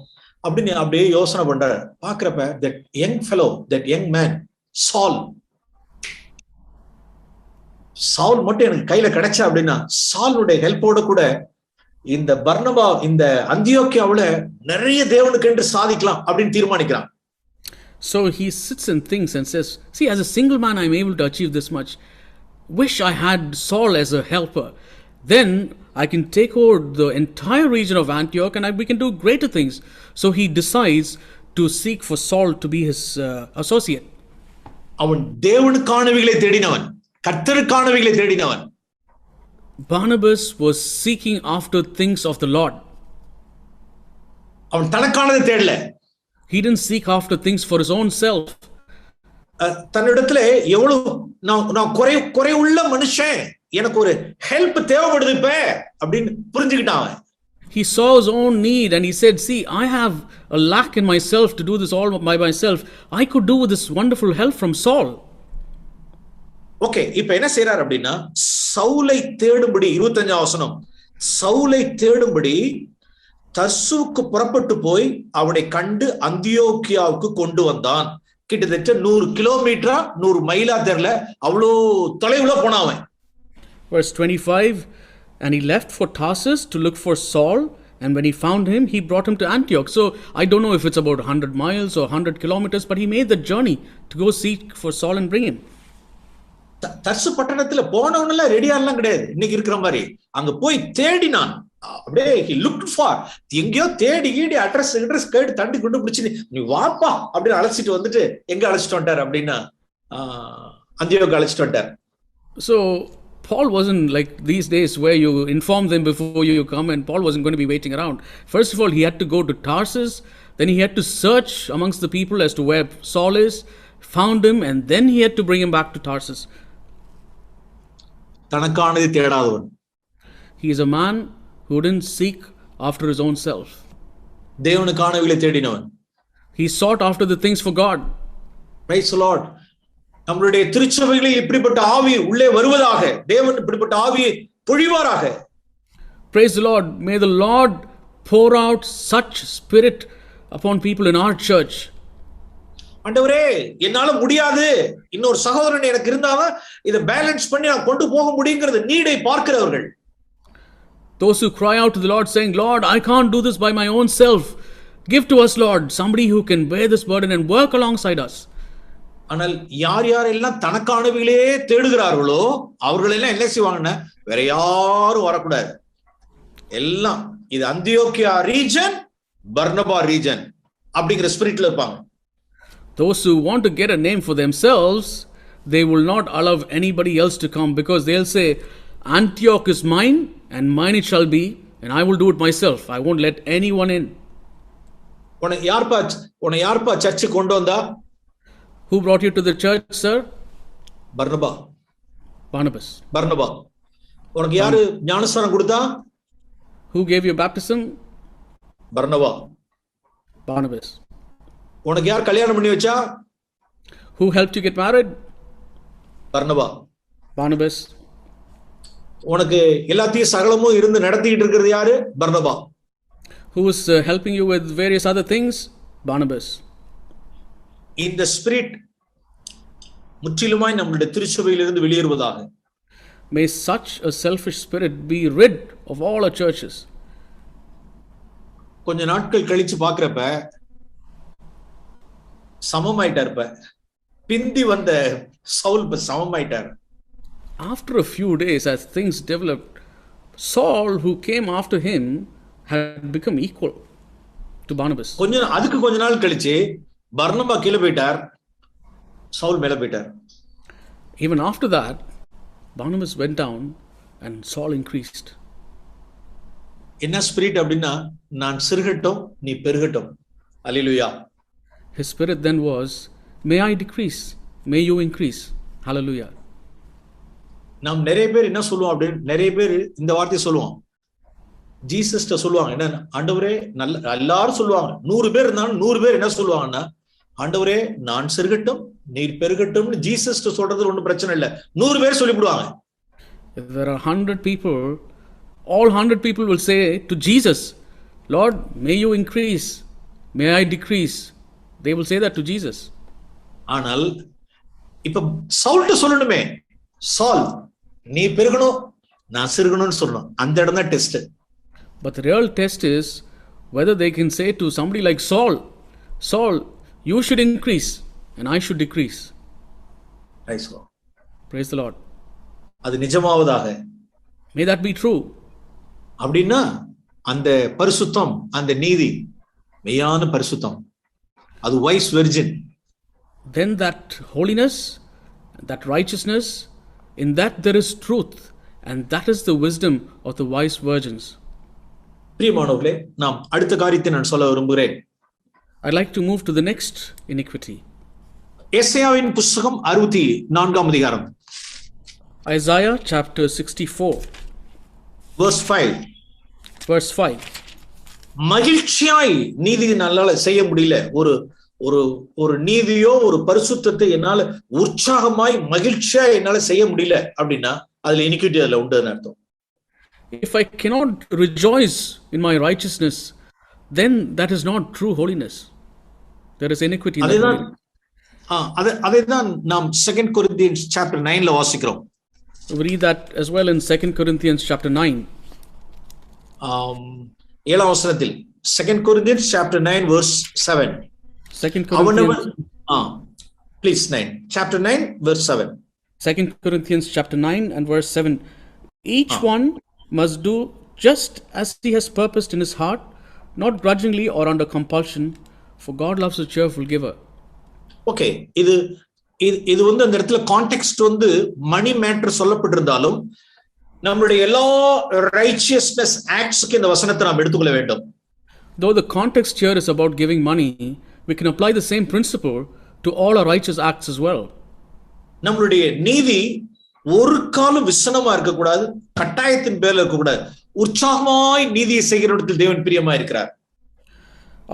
அப்படின்னு அப்படியே யோசனை பண்ற. பாக்குறப்ப that young fellow, that young man, சால் மட்டும் எனக்கு கையில கிடைச்சா அப்படின்னா, சாலுடைய ஹெல்ப்போட கூட இந்த பர்னபா இந்த அந்தியோக்கியாவுல நிறைய தேவனுக்கு என்று சாதிக்கலாம் அப்படின்னு தீர்மானிக்கிறான். So he sits and thinks and says, see, as a single man I'm able to achieve this much. Wish I had Saul as a helper. Then I can take over the entire region of Antioch and we can do greater things. So he decides to seek for Saul to be his associate. அவன் தேவனுக்கானவைகளை தேடினவன், கர்த்தருக்கானவைகளை தேடினவன். Barnabas was seeking after things of the Lord. அவன் தனக்கானதை தேடல. He didn't seek after things for his own self. தன்னிடத்துல எவ்வளவு நான் குறை உள்ள மனுஷன், எனக்கு ஒரு ஹெல்ப் தேவைப்படுது இப்ப அப்படின்னு புரிஞ்சுக்கிட்டான். He saw his own need and he said, see, I have a lack in myself to do this all by myself. I could do with this wonderful help from Saul. Okay, இப்ப என்ன செய்யறார் அப்படின்னா, சவுலை தேடும்படி 25ஆம் வசனம், சவுலை தேடும்படி தர்சுவுக்கு புறப்பட்டு போய் அவனை கண்டு அந்தியோக்கியாவுக்கு கொண்டு வந்தான். கிட்டத்தட்ட 100 கிலோமீட்டரா 100 மைலா தெரியல, அவ்வளோ தொலைவுல போனாவன். Verse 25, and he left for Tarsus to look for Saul, and when he found him, he brought him to Antioch. So I don't know if it's about 100 miles or 100 kilometers, but he made the journey to go seek for Saul and bring him. தர்சு பட்டணத்துல போனவனெல்லாம் ரெடியாலாம் கிடையாது இன்னைக்கு இருக்கிற மாதிரி. அங்க போய் தேடினான், அப்படியே he looked for, எங்கேயோ தேடி அட்ரஸ் கேட்டு தண்டி கொண்டு பிடிச்சு நீ வாப்பா அப்படின்னு அழைச்சிட்டு வந்துட்டு எங்க அழைச்சிட்டு வந்துட்டார் அப்படின்னா அந்தியோக்கு அழைச்சிட்டு வந்துட்டார். So Paul wasn't like these days where you inform them before you come, and Paul wasn't going to be waiting around. First of all, he had to go to Tarsus, then he had to search amongst the people as to where Saul is, found him, and then he had to bring him back to Tarsus. தனக்கானதை தேடாதவன். He is a man who didn't seek after his own self. தேவனுக்கானவைகளை தேடினவன். He sought after the things for God. Praise the Lord. நம்மளுடைய திருச்சபைகளில் இப்படிப்பட்ட ஆவி உள்ளே வருவதாக, தேவன் இப்படிப்பட்ட ஆவியை பொழிவாராக. Praise the Lord. May the Lord pour out such spirit upon people in our church. ஆண்டவரே, என்னால முடியாது, இன்னொரு சகோதரன் எனக்கு இருந்தாதான் இதை பேலன்ஸ் பண்ணி நான் கொண்டு போக முடியுங்கிறது நீடை பார்க்கிறவர்கள். Those who cry out to the Lord saying, Lord, I can't do this by my own self. Give to us, Lord, somebody who can bear this burden and work alongside us. ஆனால் யாரெல்லாம் தனக்கானவைகளே தேடுகிறார்களோ அவர்களெல்லாம் என்ன செய்வாங்கன்னா, வேற யாரும் வரக்கூடாது, எல்லாம் இது அந்தியோக்கியா ரீஜன், பர்னபா ரீஜன் அப்படிங்கிற ஸ்பிரிட்ல இருப்பாங்க. Those who want to get a name for themselves, they will not allow anybody else to come, because they'll say, Antioch is mine and mine it shall be, and I will do it myself. I won't let anyone in. உன்னை யார்ப்பா சர்ச்சு கொண்டு வந்தா? Who brought you to the church, sir? Barnabas. உனக்கு யாரு ஞானஸ்நானம் கொடுத்தா? Who gave you baptism? Barnabas. உனக்கு யார் கல்யாணம் பண்ணி வச்சா? Who helped you get married? Barnabas. Barnabas. உனக்கு எல்லாத்தையும் சகலமும் இருந்து நடத்திட்டு இருக்கிறது யாரு? பர்னபா. Who is helping you with various other things? Barnabas. இந்த ஸ்பிரிட் முற்றிலுமாய் நம்முடைய திருச்சபையிலிருந்து வெளியேறுவதாக. May such a selfish spirit be rid of all our churches. கொஞ்ச நாட்கள் கழிச்சு பார்க்கறப்ப சமமாயிட்டார். பிந்தி வந்த Saul சமமாயிட்டார். After a few days, as things developed, Saul, who came after him, had become equal to Barnabas. அதுக்கு கொஞ்ச நாள் கழிச்சு பர்னபா கீழே போயிட்டார், சவுல் மேல போயிட்டார். Even after that, Barnabas went down and Saul increased. என்ன ஸ்பிரிட் அப்படின்னா, நான் சிறுகட்டும் நீ பெருகட்டும். அல்லேலூயா. His spirit then was, may I decrease, may you increase. Hallelujah. நாம் நிறைய பேர் என்ன சொல்லுவோம் அப்படின்னு, நிறைய பேர் இந்த வார்த்தையை சொல்லுவோம். ஜீசஸ்ட சொல்லுவாங்க என்ன, ஆண்டவரே நல்ல எல்லாரும் சொல்லுவாங்க. 100 பேர் இருந்தாலும் 100 பேர் என்ன சொல்லுவாங்கன்னா, ஆண்டவரே நான் சிறுகட்டும் நீர் பெருகட்டும்னு ஜீசஸ்ட சொல்றது ஒன்றும் பிரச்சனை இல்லை. 100 பேர் சொல்லிவிடுவாங்க. If there are 100 people, all 100 people will say to Jesus, Lord, may you increase, may I decrease. They will say that to Jesus. ஆனால் இப்ப சவுல்ட்ட சொல்லணுமே, சால் நீ பெருகணும் நான் சிறுகணும்னு சொல்லணும். அந்த இடம் தான் test. But the real test is whether they can say to somebody like Saul, Saul, you should increase and I should decrease. Praise the Lord. அது நிஜமாவதாக. May that be true. அப்படின்னா அந்த பரிசுத்தம், அந்த நீதி மெய்யான பரிசுத்தம், அது wise virgin. Then that holiness, that righteousness, in that there is truth, and that is the wisdom of the wise virgins. பிரியமானவர்களே, நாம் அடுத்த காரியத்தை நான் சொல்ல விரும்புகிறேன். I'd like to move to the next iniquity. எசேயாவின் புத்தகம் 64ஆம் அதிகாரம். Isaiah chapter 64. Verse 5. Verse 5. மகிழ்ச்சியாய் நீதி என்னால செய்ய முடியல. ஒரு ஒரு ஒரு நீதியோ ஒரு பரிசுத்தத்தை என்னால உற்சாகமாய் மகிழ்ச்சியா என்னால செய்ய முடியல அப்படின்னா அதுல இனிக்விட்டி அதுல உண்டுன்னு அர்த்தம். If I cannot rejoice in my righteousness, then that is not true holiness. There is iniquity in that. அதைதான் நாம் 2 Corinthians chapter 9ல வாசிக்கிறோம். We read that as well in 2 Corinthians chapter 9. 7ஆம் வசனத்தில் 2 Corinthians chapter 9 verse 7. 2 Corinthians please 9 chapter 9 verse 7. 2 Corinthians chapter 9 and verse 7. Each one must do just as he has purposed in his heart, not grudgingly or under compulsion, for God loves a cheerful giver. Okay, இது வந்து அந்த இடத்துல கான்டெக்ஸ்ட் வந்து மணி மேட்டர் சொல்லப்பட்டிருந்தாலும் நம்மளுடைய எல்லா ரைச்சியஸ்னஸ் ஆக்ட்ஸ்க்கு இந்த வசனத்தை நாம் எடுத்துக்கொள்ள வேண்டும். Though the context here is about giving money, we can apply the same principle to all our righteous acts as well. நம்மளுடைய நீதி ஒரு காலம் விசனமா இருக்கக்கூடாது, கட்டாயத்தின் பேர்ல இருக்கக்கூடாது. உற்சாகமாய் நீதியை செய்கிறவர்கள் தேவன் பிரியமா இருக்கிறார்.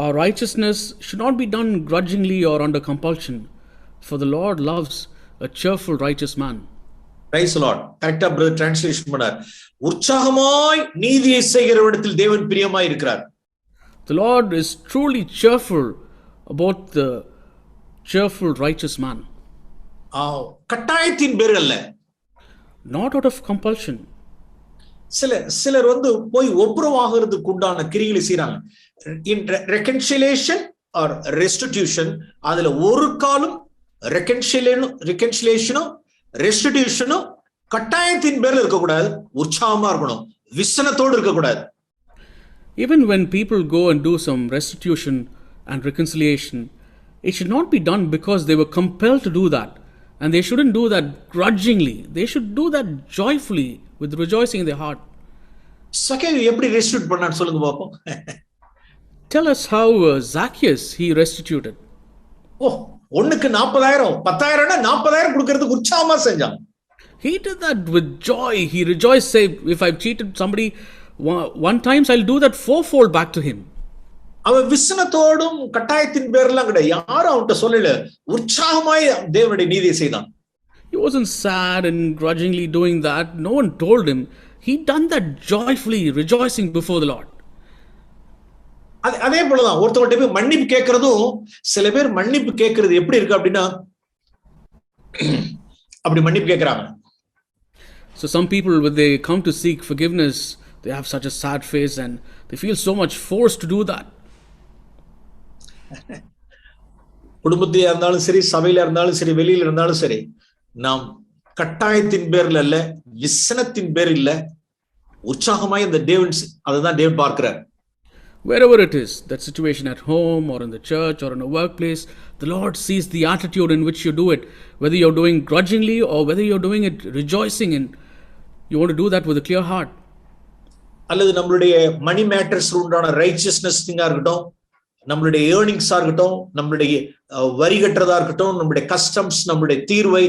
Our righteousness should not be done grudgingly or under compulsion, for the Lord loves a cheerful righteous man. Praise the Lord. கரெக்ட்டா பிரதர் டிரான்ஸ்லேஷன் பண்ணார். உற்சாகமாய் நீதியை செய்கிறவரிடத்தில் தேவன் பிரியமாய் இருக்கிறார். The Lord is truly cheerful about the cheerful righteous man. கட்டாயத்தின் பேர் அல்ல. Not out of compulsion. சிலர் வந்து போய் ஒப்புரவாகிறதுக்கு உண்டான கிரியைகளை செய்றாங்க. In reconciliation or restitution, அதுல ஒரு காலம் reconciliation restitution கட்டாயத்தின் பேர்ல இருக்க கூடாது, உற்சாகமா இருக்கணும், விசனத்தோடு இருக்க கூடாது. Even when people go and do some restitution and reconciliation, it should not be done because they were compelled to do that, and they shouldn't do that grudgingly. They should do that joyfully with rejoicing in their heart. சகேயு எப்படி ரெஸ்டிட்யூட் பண்ணான்னு சொல்லுங்க பாப்போம். Tell us how Zacchaeus he restituted. ஒண்ணுக்கு 40,000 10,000 40,000 கொடுக்கிறதுக்கு உற்சாகமா செஞ்சான். He did that with joy. He rejoiced, say, if I've cheated somebody one time, I'll do that fourfold back to him. அவன் விசனத்தோடும் கட்டாயத்தின் பேர்லாம் கிடையாது. யாரும் அவன்கிட்ட சொல்லல, உற்சாகமாய் தேவனுடைய நீதியை செய்தான். He wasn't sad and grudgingly doing that. No one told him. He done that joyfully, rejoicing before the Lord. அதே போலதான் ஒருத்தவர்கிட்ட போய் மன்னிப்பு கேட்கறதும், சில பேர் மன்னிப்பு கேட்கறது எப்படி இருக்கு அப்படின்னா அப்படி மன்னிப்பு கேட்கறாங்க. So some people, when they come to seek forgiveness, they have such a sad face and they feel so much forced to do that. குடும்பத்தில இருந்தாலும் சரி, சபையில இருந்தாலும் சரி, வெளியில இருந்தாலும் சரி, நாம் கட்டாயத்தின் பேர்ல இல்ல, விசனத்தின் பேர் இல்ல, உற்சாகமாய் இந்த தேவன் அதுதான் தேவன் பார்க்கிறார். Wherever it is, that situation at home or in the church or in a workplace, the Lord sees the attitude in which you do it, whether you're doing grudgingly or whether you're doing it rejoicing, and you want to do that with a clear heart. அல்லது நம்மளுடைய மணி மேட்டர்ஸ் உண்டான ரைச்சியஸ்னஸ் இருக்கட்டும், நம்மளுடைய ஏர்னிங்ஸா இருக்கட்டும், நம்மளுடைய வரி கட்டுறதா இருக்கட்டும், நம்மளுடைய கஸ்டம்ஸ், நம்மளுடைய தீர்வை,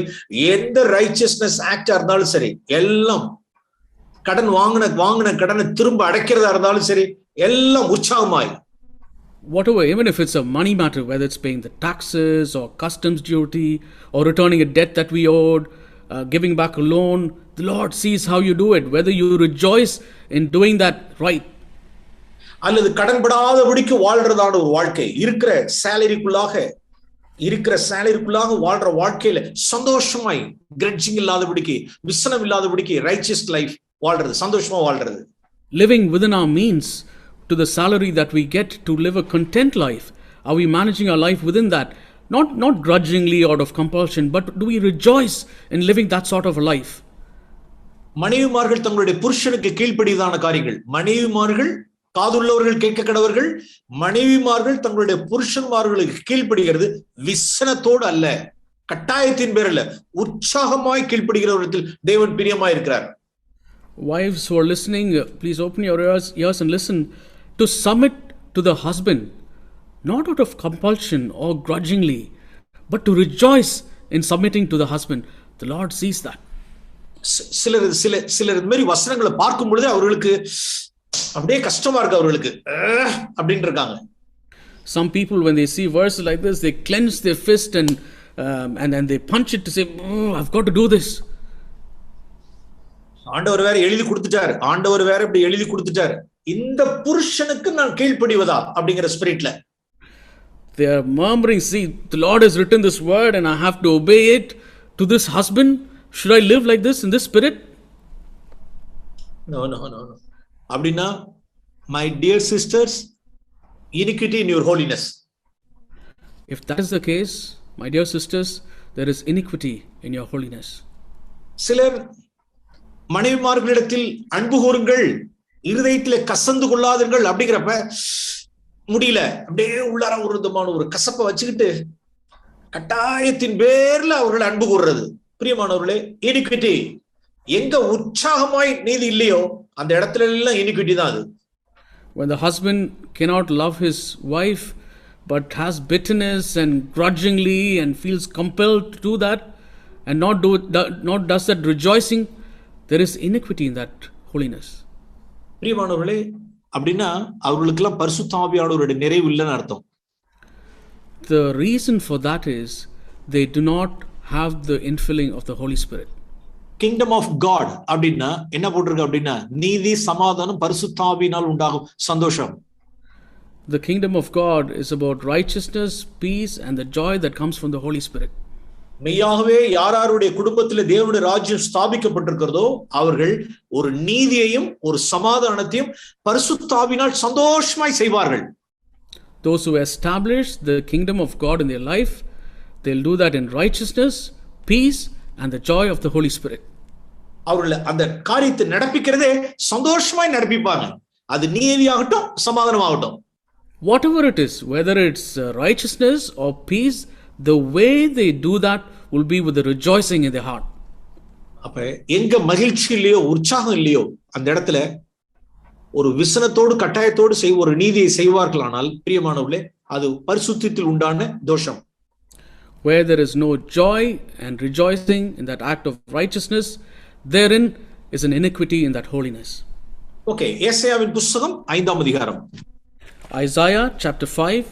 எந்த ரைச்சியஸ்னஸ் ஆக்டா இருந்தாலும் சரி, எல்லாம் கடன் வாங்கின கடனை திரும்ப அடைக்கிறதா இருந்தாலும் சரி, எல்லாம் உற்சாகமாய். Whatever, even if it's a money matter, whether it's paying the taxes or customs duty or returning a debt that we owed, giving back a loan, the Lord sees how you do it, whether you rejoice in doing that right. அல்லது கடன்படாதபடிக்கு வாழ்றதான ஒரு வாழ்க்கை, இருக்கிற சேலரிக்குள்ளாக வாழ்ற வாழ்க்கையில சந்தோஷமாய், கிரட்ஜிங் இல்லாதபடிக்கு, விசனம் இல்லாதபடிக்கு, ரைச்சியஸ் லைஃப் வாழ்றது, சந்தோஷமா வாழ்றது. Living within our means to the salary that we get, to live a content life. Are we managing our life within that? Not grudgingly out of compulsion, but do we rejoice in living that sort of a life? மனைவிமார்கள் தங்களுடைய புருஷனுக்கு கீழ்ப்படிதான காரியங்கள், மனைவிமார்கள் காதுள்ளவர்கள் கேட்க கடவர்கள், மனைவிமார்கள் தங்களுடைய புருஷன்மார்களுக்கு கீழ்ப்படுகிறது விசனத்தோடு அல்ல, கட்டாயத்தின் பேரில் உற்சாகமாய் கீழ்ப்படுகிறவர்கள் தேவன் பிரியமாய் இருக்கிறார். Wives who are listening, please open your ears and listen. To submit to the husband, not out of compulsion or grudgingly, but to rejoice in submitting to the husband. The Lord sees that. சிலர் இந்த மாதிரி வசனங்களை பார்க்கும் பொழுது அவர்களுக்கு அப்படியே கஷ்டமா இருக்கு, அவர்களுக்கு அப்படின்னு இருக்காங்க. Some people, when they see verses like this, they clench their fist and they punch it to say, oh, I've got to do this. ஆண்டவர் வேற எழுதி கொடுத்துட்டாரு, ஆண்டவர் வேற இப்படி எழுதி கொடுத்துட்டாரு, இந்த புருஷனுக்கு நான் கீழ்ப்படிவதா அப்படிங்கிற ஸ்பிரிட்ல they are murmuring, see, the Lord has written this word and I have to obey it to this husband. Should I live like this in this spirit? No. அப்படின்னா, my dear sisters, iniquity in your holiness. If that is the case, my dear sisters, there is iniquity in your holiness. சிலர் மனைவிமார்களிடத்தில் அன்பு கூறுங்கள், இருதயத்திலே கசந்து கொள்ளாதீர்கள் அப்படிங்கிறப்ப முடியல, அப்படியே உள்ளார ஒரு விதமான ஒரு கசப்பை வச்சுக்கிட்டு கட்டாயத்தின் பேர்ல அவர்கள் அன்பு கூறுறது. பிரியமானவர்களே, இனிக்விட்டி, எங்க உற்சாகமாய் நீதி இல்லையோ அந்த இடத்துல எல்லாம் இனிக்விட்டி தான் அது. When the husband cannot love his wife but has bitterness and grudgingly and feels compelled to do that and not does that rejoicing, there is iniquity in that holiness. பிரியமானவர்களே, அப்படின்னா அவர்களுக்கெல்லாம் பரிசுத்த ஆவியானவருடைய நிறைவு இல்லைன்னு அர்த்தம். The reason for that is they do not have the infilling of the Holy Spirit. Kingdom of God அப்படின்னா என்ன போட்டிருக்கு அப்படின்னா, நீதி, சமாதானம், பரிசுத்த ஆவியினால் உண்டாகும் சந்தோஷம். The kingdom of God is about righteousness, peace and the joy that comes from the Holy Spirit. மெய்யாகவே யாருடைய குடும்பத்தில் தேவனுடைய ராஜ்யம் ஸ்தாபிக்கப்பட்டிருக்கிறதோ அவர்கள் ஒரு நீதியையும் ஒரு சமாதானத்தையும் பரிசுத்த ஆவியினால் சந்தோஷமாய் செய்வார்கள். Those who establish the kingdom of God in their life, they'll do that in righteousness, peace and the joy of the Holy Spirit. அவர்கள் அந்த காரியத்தை நடப்பிக்கிறதே சந்தோஷமாய் நடப்பிப்பாங்க. அது நீதியாகட்டும் சமாதானமாகட்டும். Whatever it is, whether it's righteousness or peace, the way they do that will be with the rejoicing in their heart. அப்ப எங்க மகிழ்ச்சி இல்லையோ, உற்சாகம் இல்லையோ, அந்த இடத்துல ஒரு விசனத்தோடு கட்டாயத்தோடு ஒரு நீதியை செய்வார்களானால், பிரியமானவர்களே, அது பரிசுத்தத்தில் உண்டான தோஷம். Where there is no joy and rejoicing in that act of righteousness, therein is an iniquity in that holiness. Okay, ஏசாயாவின் புத்தகம் 5ஆம் அதிகாரம். Isaiah chapter 5.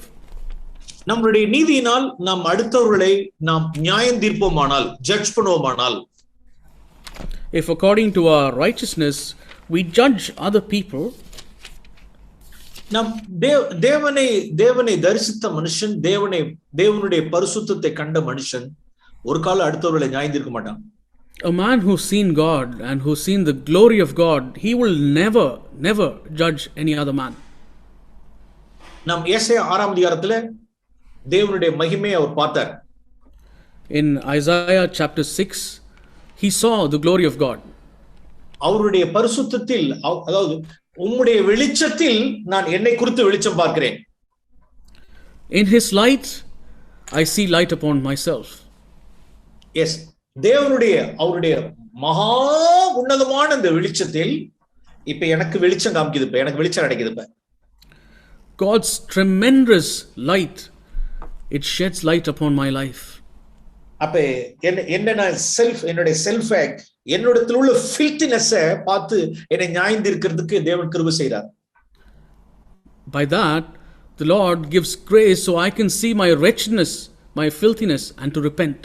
நம்மளுடைய நீதியினால் நாம் அடுத்தவர்களை நாம் நியாயம் தீர்ப்போமானால், judge பண்ணுவோமானால், If according to our righteousness we judge other people, நாம் தேவனை தரிசித்த மனுஷன், தேவனுடைய பரிசுத்தத்தை கண்ட மனுஷன் ஒரு கால அடுத்தவர்களை நியாயம் தீர்க்க மாட்டான். a man who's seen God and who's seen the glory of God, he will never judge any other man. நாம் ஏசாயா 6ஆம் அதிகாரத்துல தேவனுடைய மகிமையை அவர் பார்த்தார். In Isaiah chapter 6, he saw the glory of God. அவருடைய பரிசுத்தத்தில், அதாவது உம்முடைய வெளிச்சத்தில் நான் என்னை குறித்து வெளிச்சம் பார்க்கிறேன். In his light I see light upon myself. Yes, அவருடைய மகா உன்னதமான இந்த வெளிச்சத்தில் இப்ப எனக்கு வெளிச்சம் காமிக்குது, இப்ப எனக்கு வெளிச்சம் கிடைக்குது. இப்ப God's tremendous light, it sheds light upon my life. அப்ப என்னுடைய செல்ஃப் என்னோடத்துல உள்ள ஃபில்த்தினஸ் பார்த்து என்னை நியாயம் தீர்க்கிறதுக்கு தேவன் கிருபை செய்றார். By that the Lord gives grace so I can see my wretchedness, my filthiness, and to repent.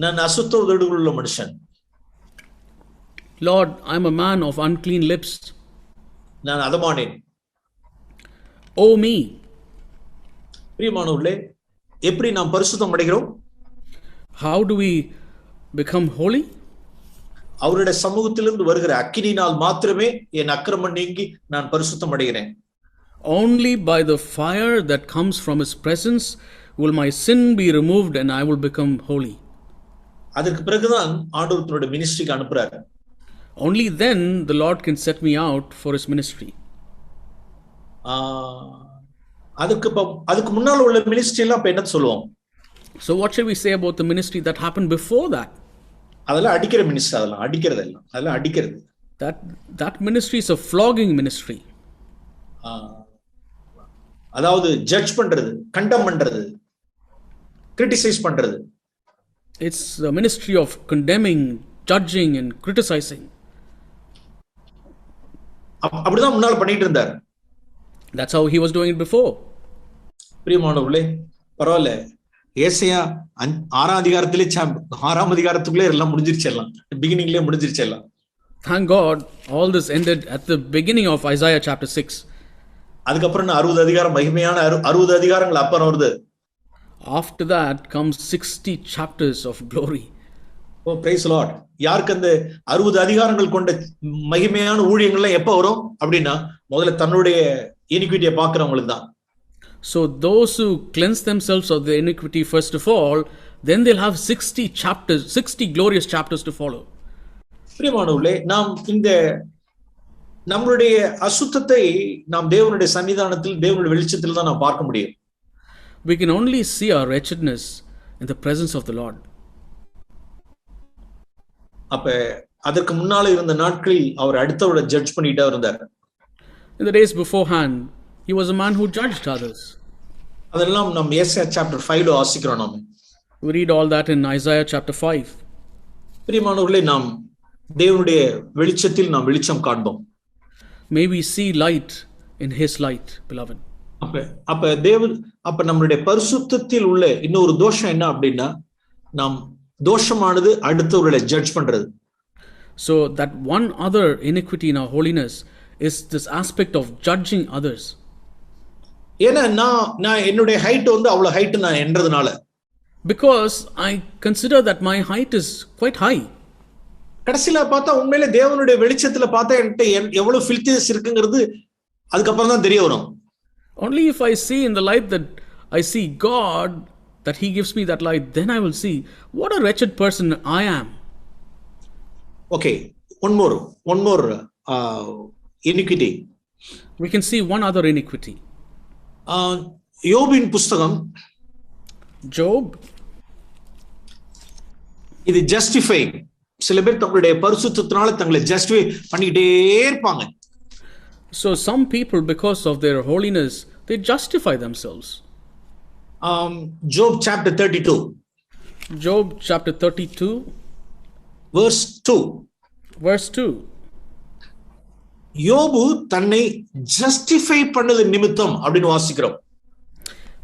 நான் அசுத்த உதடுகள் உள்ள மனுஷன். Lord, I am a man of unclean lips. நான் அதமானேன். Oh me. பிரியமானவர்களே, எப்படி நாம் பரிசுத்தம் அடைகிறோம்? How do we become holy? அவருடைய சமூகத்திலிருந்து வருகிற அக்கினியினால் மாத்திரமே என் அக்கிரமம் நீங்கி நான் பரிசுத்தம் அடைகிறேன். Only by the fire that comes from his presence will my sin be removed and I will become holy. அதற்கு பிறகுதான் ஆண்டவர் தன்னுடைய மினிஸ்ட்ரிக்கு அனுப்புறார். Only then the Lord can set me out for his ministry. அதுக்கு முன்னால உள்ள மினிஸ்ட்ரி எல்லாம் இப்ப என்ன சொல்லுவோம்? So what shall we say about the ministry that happened before that? அதெல்லாம் அடிக்கிற மினிஸ்ட்ரி, அதெல்லாம் அடிக்கிறது. That ministry is a flogging ministry. அதாவது ஜட்ஜ் பண்றது, கண்டம் பண்றது, கிரிட்டிசைஸ் பண்றது. It's a ministry of condemning, judging and criticizing. அப்படிதான் முன்னால பண்ணிட்டு இருந்தார். That's how he was doing it before. பிரியமானவர்களே, பரவாயில்ல, ஏசாயா 6ஆம் அதிகாரத்திலே 6ஆம் அதிகாரத்துக்குள்ளே எல்லாம் முடிஞ்சிருச்சு, எல்லாம் பிகினிங்லயே முடிஞ்சிருச்சு எல்லாம். Thank God all this ended at the beginning of Isaiah chapter 6. அதுக்கப்புறம் 60 அதிகாரம், மகிமையான 60 அதிகாரங்கள் அப்புறம் வருது. After that comes 60 chapters of glory. Oh, praise the Lord. யாருக்கு அந்த 60 அதிகாரங்கள் கொண்ட மகிமையான ஊழியங்கள்லாம் எப்ப வரும் அப்படின்னா, முதல்ல தன்னுடைய இனிக்விட்டியை பார்க்கிறவங்களுக்கு தான். So those who cleanse themselves of the iniquity first of all, then they'll have 60 chapters, 60 glorious chapters to follow. பிரியமானவர்களே, நாம் இந்த நம்மளுடைய அசுத்தத்தை நாம் தேவனுடைய சன்னிதானத்தில், தேவனுடைய வெளிச்சத்தில் தான் நாம் பார்க்க முடியும். We can only see our wretchedness in the presence of the Lord. அப்ப அதற்கு முன்னால இருந்த நாட்களில் அவர் அடுத்தவரை ஜட்ஜ் பண்ணிட்டே இருந்தார். In the days beforehand, he was a man who judged others. அதெல்லாம் நாம் ஏசாயா chapter 5ல வாசிக்கிறோம். நாம we read all that in Isaiah chapter 5. பிரியமானவர்களே, நாம் தேவனுடைய வெளிச்சத்தில் நாம் வெளிச்சம் காண்போம். May we see light in his light, beloved. அப்ப நம்மளுடைய பரிசுத்தத்தில் உள்ள இன்னொரு தோஷம் என்ன அப்படின்னா, நாம் தோஷமானது அடுத்தவர்களை ஜட்ஜ் பண்றது. So that one other iniquity in our holiness is this aspect of judging others. ஏன்னா நான் என்னுடைய ஹைட் அவ்வளவு ஹைட் நான் என்றதுனால, because I consider that my height is quite high. கடைசியில பார்த்தா உண்மையிலே தேவனுடைய வெளிச்சத்துல பார்த்தா என்கிட்ட எவ்வளவு ஃபில்தினஸ் இருக்குங்கிறது அதுக்கப்புறம் தான் தெரிய வரும். Only if I see in the light that I see God, that he gives me that light, then I will see what a wretched person I am. Okay, one more iniquity. We can see one other iniquity. யோபின் புஸ்தகம், Job. இது ஜஸ்டிஃபை. சில பேர் தங்களுடைய பரிசுத்தத்தினால தங்களை ஜஸ்டிஃபை பண்ணிட்டே இருப்பாங்க. So some people, because of their holiness, they justify themselves. Job chapter 32. Job chapter 32. Verse 2. Verse 2. யோபு தன்னை ஜஸ்டிஃபை பண்ணது நிமித்தம் அப்படின்னு வாசிக்கிறோம்.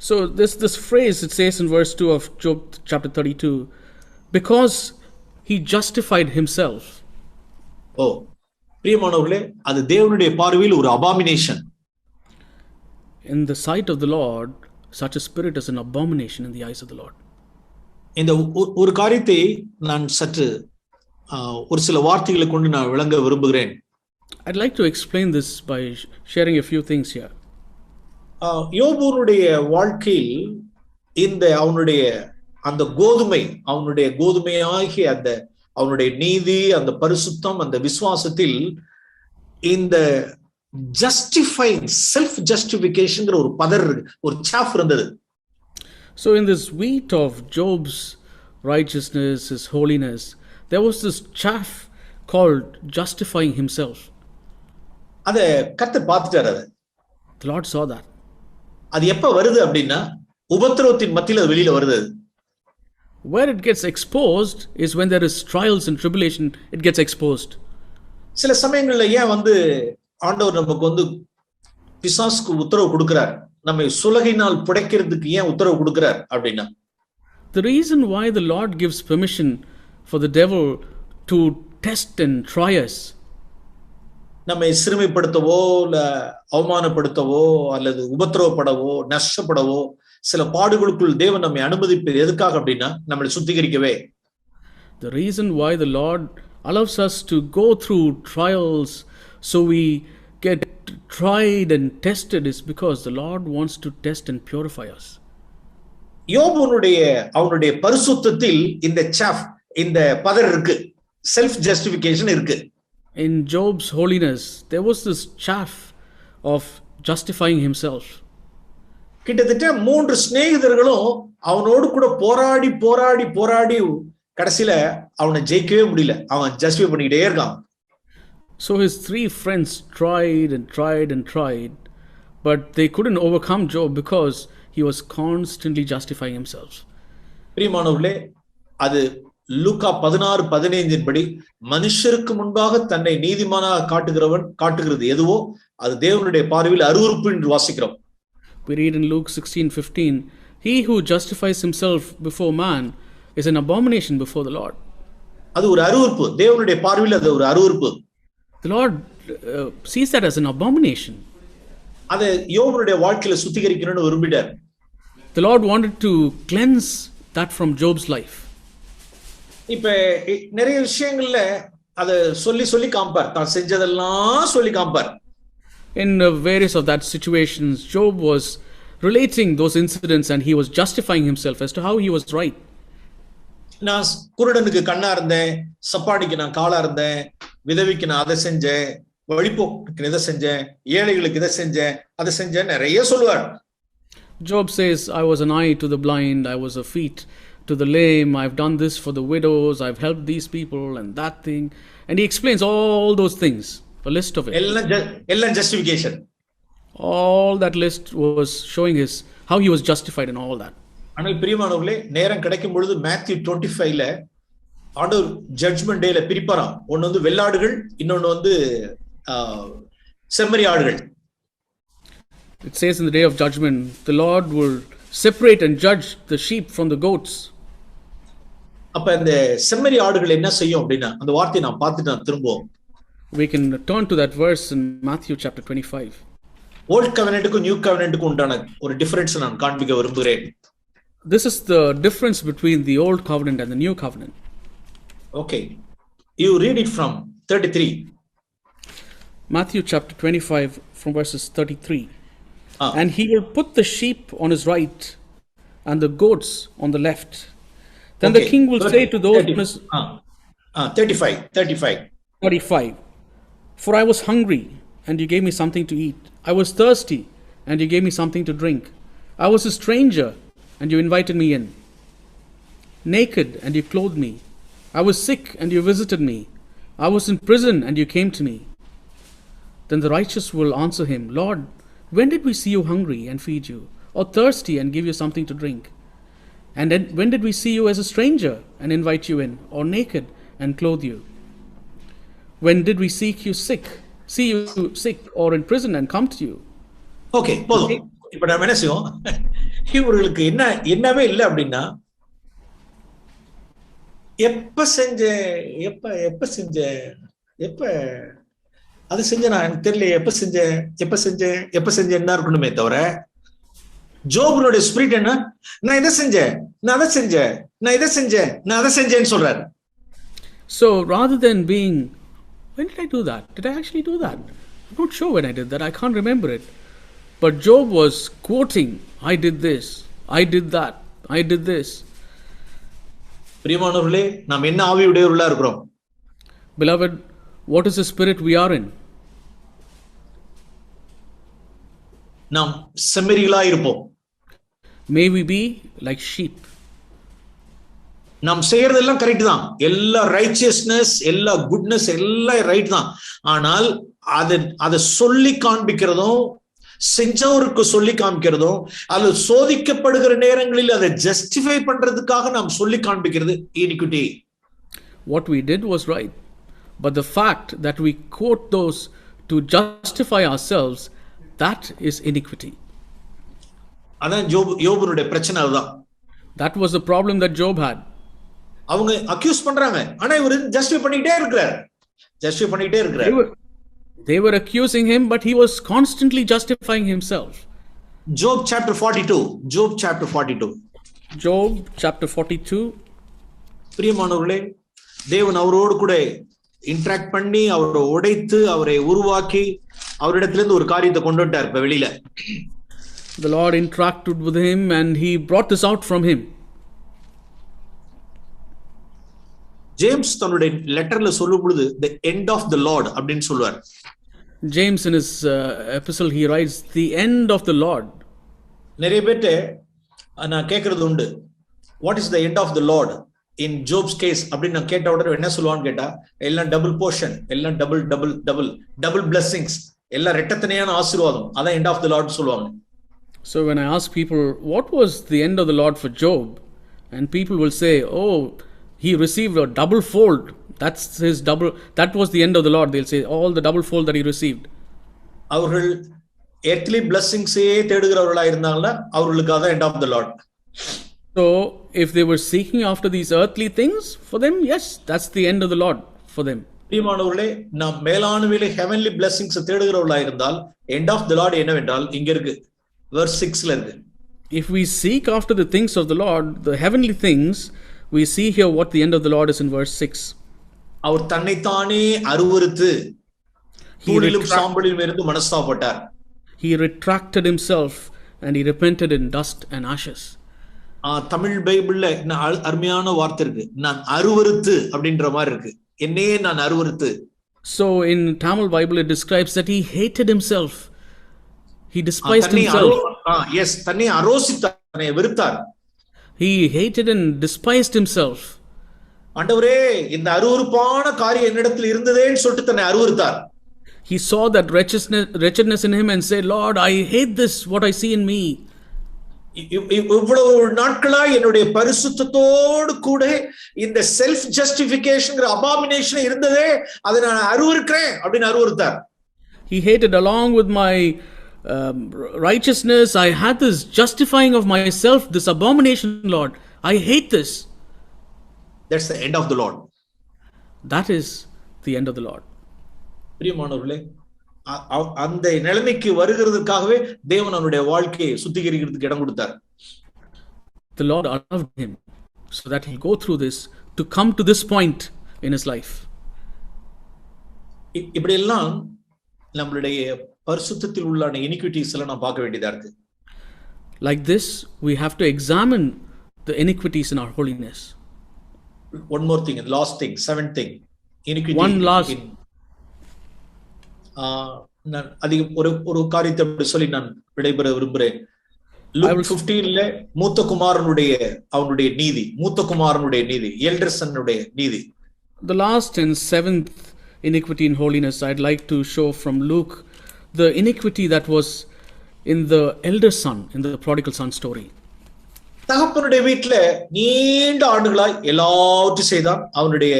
So this phrase, it says in verse 2 of Job chapter 32, because he justified himself. ஓ பிரியமானவர்களே, அது தேவனுடைய பார்வையில் ஒரு abomination. In the sight of the Lord, such a spirit is an abomination in the eyes of the Lord. இந்த ஒரு காரியத்தை நான் சற்று ஒரு சில வார்த்தைகளை கொண்டு நான் விளங்க விரும்புகிறேன். I'd like to explain this by sharing a few things here. யோபுனுடைய வாழ்க்கையில் இந்த அவனுடைய அந்த அவனுடைய கோதுமையாகிய அந்த அவனுடைய நீதி, அந்த பரிசுத்தம், அந்த விசுவாசத்தில் இந்த ஜஸ்டிஃபைங் செல்ஃப் ஜஸ்டிஃபிகேஷன்ங்கிற ஒரு பதர், ஒரு சாஃப் இருந்தது. So in this wheat of Job's righteousness, his holiness, there was this chaff called justifying himself. அத கர்த்தர் பார்த்துட்டார். அது The Lord saw that. அது எப்ப வருது அப்படின்னா உபத்திரவத்தின் மத்தியில் அது வெளியில வருது. Where it gets exposed is when there is trials and tribulation, it gets exposed. சில சமயங்கள்ல ஏன் ஆண்டவர் நமக்கு பிசாசுக்கு உத்தரவு கொடுக்கிறார், நம்மை சுலகினால் புடைக்கிறதுக்கு ஏன் உத்தரவு கொடுக்கிறார் அப்படின்னா, the reason why the Lord gives permission for the devil to test and try us, நம்மை சிறுமைப்படுத்தவோ இல்ல அவமானப்படுத்தவோ அல்லது உபத்திரவப்படவோ நஷ்டப்படவோ சில பாடுகளுக்குள் தேவன் நம்மை அனுமதிப்பது எதுக்காக அப்படின்னா நம்மளை சுத்திகரிக்கவே. the reason why the Lord allows us to go through trials so we get tried and tested is because the Lord wants to test and purify us. அவனுடைய பரிசுத்தத்தில் இந்த சாஃப், இந்த பதர் இருக்கு, செல்ஃப் ஜஸ்டிஃபிகேஷன் இருக்கு. In Job's holiness there was this chaff of justifying himself. கிட்டத்தட்ட 3 சிநேகிதர்களும் அவனோடு கூட போராடி போராடி போராடி கடைசியில அவனை ஜெயிக்கவே முடியல. அவன் ஜஸ்டிஃபை பண்ணிக்கிட்டே இருக்கான். So his 3 friends tried and tried and tried, but they couldn't overcome Job because he was constantly justifying himself. பிரியமானவர்களே, அது லூக்கா 16:15 படி மனுஷருக்கு முன்பாக தன்னை நீதிமானாக காட்டுகிறது எதுவோ அது தேவனுடைய பார்வையில் அருவருப்பு என்று வாசிக்கிறோம். We read in Luke 16:15, he who justifies himself before man is an abomination before the Lord. அது ஒரு அருவருப்பு, தேவனுடைய பார்வையில் அது ஒரு அருவருப்பு. The Lord sees that as an abomination. அதை யோபுடைய வாழ்க்கையில சுத்திகரிக்கணும்னு விரும்பிட்டார். The Lord wanted to cleanse that from Job's life. இப்ப நிறைய விஷயங்கள்ல அதை சொல்லி காம்பார், தான் செஞ்சதெல்லாம் சொல்லி காம்பார். In various of that situations, Job was relating those incidents and he was justifying himself as to how he was right. நான் குருடனுக்கு கண்ணா இருந்தேன், சப்பாடிக்கு நான் காலா இருந்தேன், விதவிக்கு நான் அதை செஞ்சேன், வழிபோக்கு இதை செஞ்சேன், ஏழைகளுக்கு இதை செஞ்சேன், அதை செஞ்சேன், நிறைய சொல்லுவார். Job says, I was an eye to the blind, I was a feet to the lame, I've done this for the widows, I've helped these people and that thing, and he explains all those things, a list of it. எல்லாம் justification. All that list was showing how he was justified in all that. ஆனால் பிரியமானவர்களே, நேரம் கிடைக்கும் பொழுது மேத்யூ 25ல ஆண்டவர் ஜட்ஜ்மென்ட் டேல பிரிப்பாராம். ஒன்னு வெள்ளாடுகள், இன்னொன்னு செம்மறி ஆடுகள். It says in the day of judgment, the Lord will separate and judge the sheep from the goats. அப்ப இந்த செம்மறி ஆடுகள் என்ன செய்யும் அப்படின்னா, அந்த வார்த்தையை நான் பார்த்துட்டு நான் திரும்புவோம். We can turn to that verse in Matthew chapter 25. Old கவெனன்ட்க்கும் நியூ கவெனன்ட்க்கும் உண்டான ஒரு டிஃபரன்ஸ் நான் காண்பிக்க விரும்புகிறேன். This is the difference between the old covenant and the new covenant. Okay, you read it from 33. Matthew chapter 25 from verses 33. And he will put the sheep on his right and the goats on the left. Then the king will say to those 35. For I was hungry and you gave me something to eat. I was thirsty and you gave me something to drink. I was a stranger and you invited me in. Naked and you clothed me. I was sick and you visited me. I was in prison and you came to me. Then the righteous will answer him, Lord, when did we see you hungry and feed you, or thirsty and give you something to drink? And then when did we see you as a stranger and invite you in, or naked and clothe you? When did we seek you sick, see you sick or in prison and come to you. Okay, போதும். இப்ப நம்ம என்ன செய்வோம், இவர்களுக்கு என்னவே இல்லை அப்படின்னா, எப்ப செஞ்ச அது செஞ்ச நான் எனக்கு தெரியல, எப்ப செஞ்சேன்னு இருக்கணுமே தவிர, ஜோபுனுடைய ஸ்பிரிட் என்ன, நான் இதை செஞ்சேன், நான் அதை செஞ்சேன், நான் இதை செஞ்சேன், நான் அதை செஞ்சேன்னு சொல்றாரு. So rather than being, when did I do that? Did I actually do that? I'm not sure when I did that. I can't remember it. But Job was quoting, I did this, I did that, I did this. பிரியமானவர்களே, நாம் என்ன ஆவியுடையவர்களா இருக்கிறோம்? Beloved, what is the spirit we are in? நாம் செம்மறிகளா இருப்போம். May we be like sheep. நாம் செய்யறதெல்லாம் கரெக்ட் தான், எல்லா ரைச்சியஸ்னஸ், எல்லா குட்னஸ் எல்லாம் ரைட் தான். ஆனால் அதை சொல்லி காண்பிக்கிறதும், செஞ்சவருக்கு சொல்லி காண்பிக்கிறதும், அது சோதிக்கப்படுகிற நேரங்களில் அதை ஜஸ்டிஃபை பண்றதுக்காக நாம் சொல்லி காண்பிக்கிறது iniquity. What we did was right, but the fact that we quote those to justify ourselves, that is iniquity. அதான் யோபுனுடைய பிரச்சனை. அதுதான், that was the problem that Job had. அவங்க அக்யூஸ் பண்றாங்க, ஆனா இவர் ஜஸ்டிஃபை பண்ணிட்டே இருக்கிறார். They were accusing him, but he was constantly justifying himself. Job chapter 42. Job chapter 42. பிரியமானவர்களே, தேவன் அவரோடு கூட இன்டராக்ட் பண்ணி, அவரை உடைத்து, அவரை உருவாக்கி, அவரிடத்திலிருந்து ஒரு காரியத்தை கொண்டு வந்துட்டார் இப்ப வெளியில. The Lord interacted with him and he brought this out from him. James தன்னுடைய லெட்டர்ல சொல்லும் பொழுது the end of the Lord அப்படின்னு சொல்வார். James in his epistle he writes the end of the Lord. நிறைய பேர்ட்ட நான் கேட்கறது உண்டு, what is the end of the Lord in Job's case அப்படின்னு நான் கேட்ட உடனே என்ன சொல்லுவான்னு கேட்டா, எல்லாம் டபுள் போர்ஷன், எல்லாம் டபுள் blessings, எல்லாம் ரெட்டத்தனையான ஆசீர்வாதம், அதான் end of the Lord சொல்லுவாங்க. So when I ask people what was the end of the Lord for Job, and people will say, oh, he received a double fold, that was the end of the Lord. They'll say all the double fold that he received. அவர்கள் earthly blessings தேடுகிறவர்களா இருந்தாங்கன்னா அவர்களுக்கு அதான் end of the Lord. So if they were seeking after these earthly things, for them, yes, that's the end of the Lord for them. பிரியமானவர்களே, நாம் மேலானவையிலே heavenly blessings தேடுகிறவர்களா இருந்தால் end of the Lord என்னவென்றால் இங்க இருக்கு, verse 6ல இருக்கு. If we seek after the things of the Lord, the heavenly things, we see here what the end of the Lord is in verse 6. அவர் தன்னைத்தானே அருவருத்து தூளிலும் சாம்பலிலும் இருந்து மனஸ்தாபப்பட்டார். He retracted himself and he repented in dust and ashes. Tamil பைபிள்ல அருமையான வார்த்தை இருக்கு, நான் அருவருத்து அப்படின்ற மாதிரி இருக்கு, என்னையே நான் அருவருத்து. So in Tamil Bible it describes that he hated himself. He despised himself. Yes, தன்னை அரோசித்தார், தன்னை வெறுத்தார். He hated and despised himself. ஆண்டவரே, இந்த அருவருப்பான காரியம் என்னிடத்தில் இருந்ததேன்னு சொல்லிட்டு தன்னை அருவருத்தார். He saw that wretchedness in him and said, Lord, I hate this, what I see in me. இவ்வளவு நாட்களாய் என்னுடைய பரிசுத்தத்தோடு கூட இந்த செல்ஃப் ஜஸ்டிஃபிகேஷன் அபாமினேஷன் இருந்ததே, அதை நான் அருவருக்கிறேன் அப்படின்னு அருவருத்தார். He hated along with my righteousness, I had this justifying of myself, this abomination, Lord. I hate this. That's the end of the Lord. That is the end of the Lord. பிரியமானவர்களே, அந்த நிலைமைக்கு வருகிறதுக்காகவே தேவன் அவனுடைய வாழ்க்கையை சுத்திகரிக்கிறதுக்கு இடம் கொடுத்தார். The Lord allowed him so that he'll go through this to come to this point in his life. இப்படி எல்லாம் நம்மளுடைய பரிசுத்தத்தில் உள்ள iniquities எல்லாம் நாம் பார்க்க வேண்டியதா இருக்கு. Like this, we have to examine the iniquities in our holiness. One more thing, last thing, seventh thing, iniquity. One last. நான் அதிக ஒரு காரியத்தை சொல்லி நான் விடைபெற விரும்புகிறேன். Luke 15ல மூத்த குமாரனுடைய நீதி, elder sonனுடைய நீதி. The last and seventh iniquity in holiness I'd like to show from Luke, the iniquity that was in the elder son, in the prodigal son story. தகப்பனுடைய வீட்டுல நீண்ட ஆண்டுகளாய் எல்லாவற்றையும் செய்தான், அவனுடைய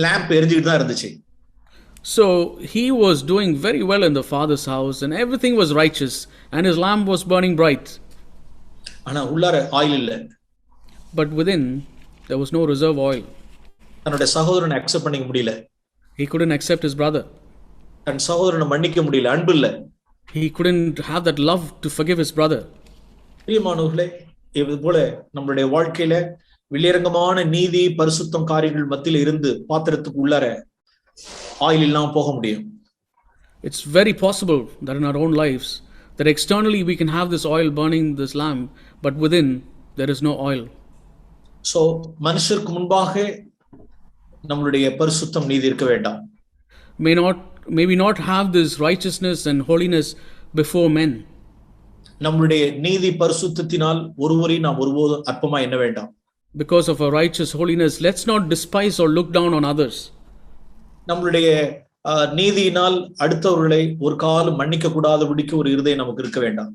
லேம்ப் எரிஞ்சுக்கிட்டு தான் இருந்துச்சு. So he was doing very well in the Father's house, and everything was righteous, and his lamp was burning bright. ஆனா உள்ளார ஆயில் இல்ல. But within, there was no reserve oil. தன்னுடைய சகோதரனை அக்செப்ட் பண்ணிக்க முடியல. He couldn't accept his brother. தன் சகோதரனை மன்னிக்க முடியல, அன்பு இல்ல. He couldn't have that love to forgive his brother. பிரியமானவர்களே, இது போல நம்மளுடைய வாழ்க்கையில வெளியரங்கமான நீதி பரிசுத்தம் காரியங்கள் மத்தியில இருந்து பாத்திரத்துக்கு உள்ளார ஆயில் இல்லாம போக முடியும். It's very possible that in our own lives, that externally we can have this oil burning this lamp, but within there is no oil. So மனுஷருக்கு முன்பாக நம்மளுடைய பரிசுத்தம் நீதி இருக்க வேண்டாம். May we not have this righteousness and holiness before men. நம்மளுடைய நீதி பரிசுத்தத்தினால் ஒருவரை நாம் ஒருபோதும் அற்பமா எண்ண வேண்டாம். Because of our righteous holiness, let's not despise or look down on others. நம்மளுடைய நீதியினால் அடுத்தவர்களை ஒரு காலம் மன்னிக்க கூடாதபடிக்கு ஒரு இருதயம் நமக்கு இருக்க வேண்டாம்.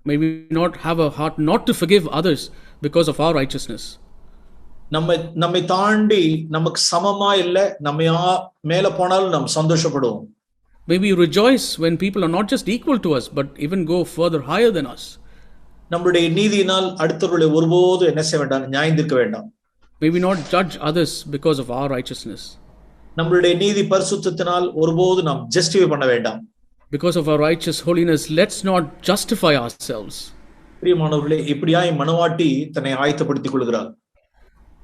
May we not have a heart not to forgive others because of our righteousness. நம்மை தாண்டி நமக்கு சமமா இல்ல, நம்ம மேல போனாலும் நாம் சந்தோஷப்படுவோம். May we rejoice when people are not just equal to us, but even go further higher than us. நம்மளுடைய நீதியினால் அடுத்தவர்களை ஒருபோதும் என்ன செய்ய வேண்டாம், நியாயந்திருக்க வேண்டாம். May we not judge others because of our righteousness. நம்மளுடைய நீதி பரிசுத்தத்தினால் ஒருபோதும் நாம் ஜஸ்டிஃபை பண்ண வேண்டாம். Because of our righteous holiness, let's not justify ourselves. பிரியமானவர்களே, இப்படியாய் மணவாட்டி தன்னை ஆயத்தப்படுத்திக் கொள்கிறார்.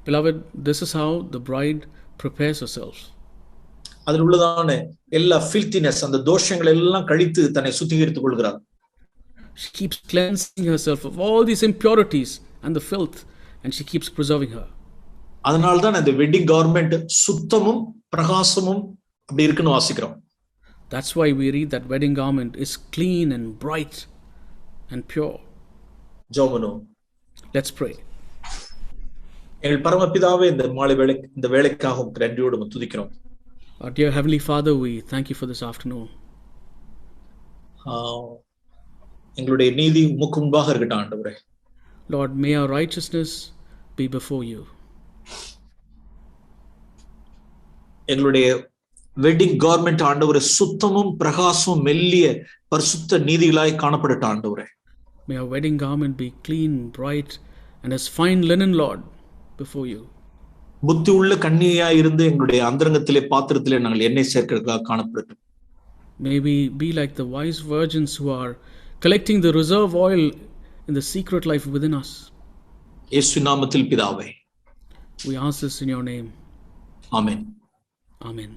Beloved, this is how the bride prepares herself. அதில் உள்ளதான எல்லா filthiness, அந்த தோஷங்கள் எல்லாம் கழித்து தன்னை சுத்திகரித்துக் கொள்கிறார். She keeps cleansing herself of all these impurities and the filth, and she keeps preserving her. அதனால்தான் அந்த வெட்டிங் கார்மெண்ட் சுத்தமும் பிரகாசமும் அப்படி இருக்குன்னு வாசிக்கிறோம். That's why we read that wedding garment is clean and bright and pure. ஜெபமனு. Let's pray. எங்கள் பரமபிதாவே, இந்த வேளைக்காக நன்றியோடு துதிக்கிறோம். Our dear Heavenly Father, we thank you for this afternoon. எங்களுடைய நீதி உமக்கு முன்பாக இருக்கட்டும் ஆண்டவரே. Lord, may our righteousness be before you. எங்களுடைய வெட்டிங் கார்மெண்ட் ஆண்டவரே சுத்தமும் பிரகாசமும் மெல்லிய பரிசுத்த நீதிகளாய் காணப்படட்டும் ஆண்டவரே. May our wedding garment be clean, bright, and as fine linen, Lord, before you. புத்தி உள்ள கன்னியாய் இருந்து எங்களுடைய அந்தரங்கத்திலே பாத்திரத்திலே நாங்கள் எண்ணெய் சேர்க்கிறதுக்காக காணப்படட்டும். May we be like the wise virgins who are collecting the reserve oil in the secret life within us. இயேசு நாமத்தில் பிதாவே. We ask this in your name. Amen. Amen.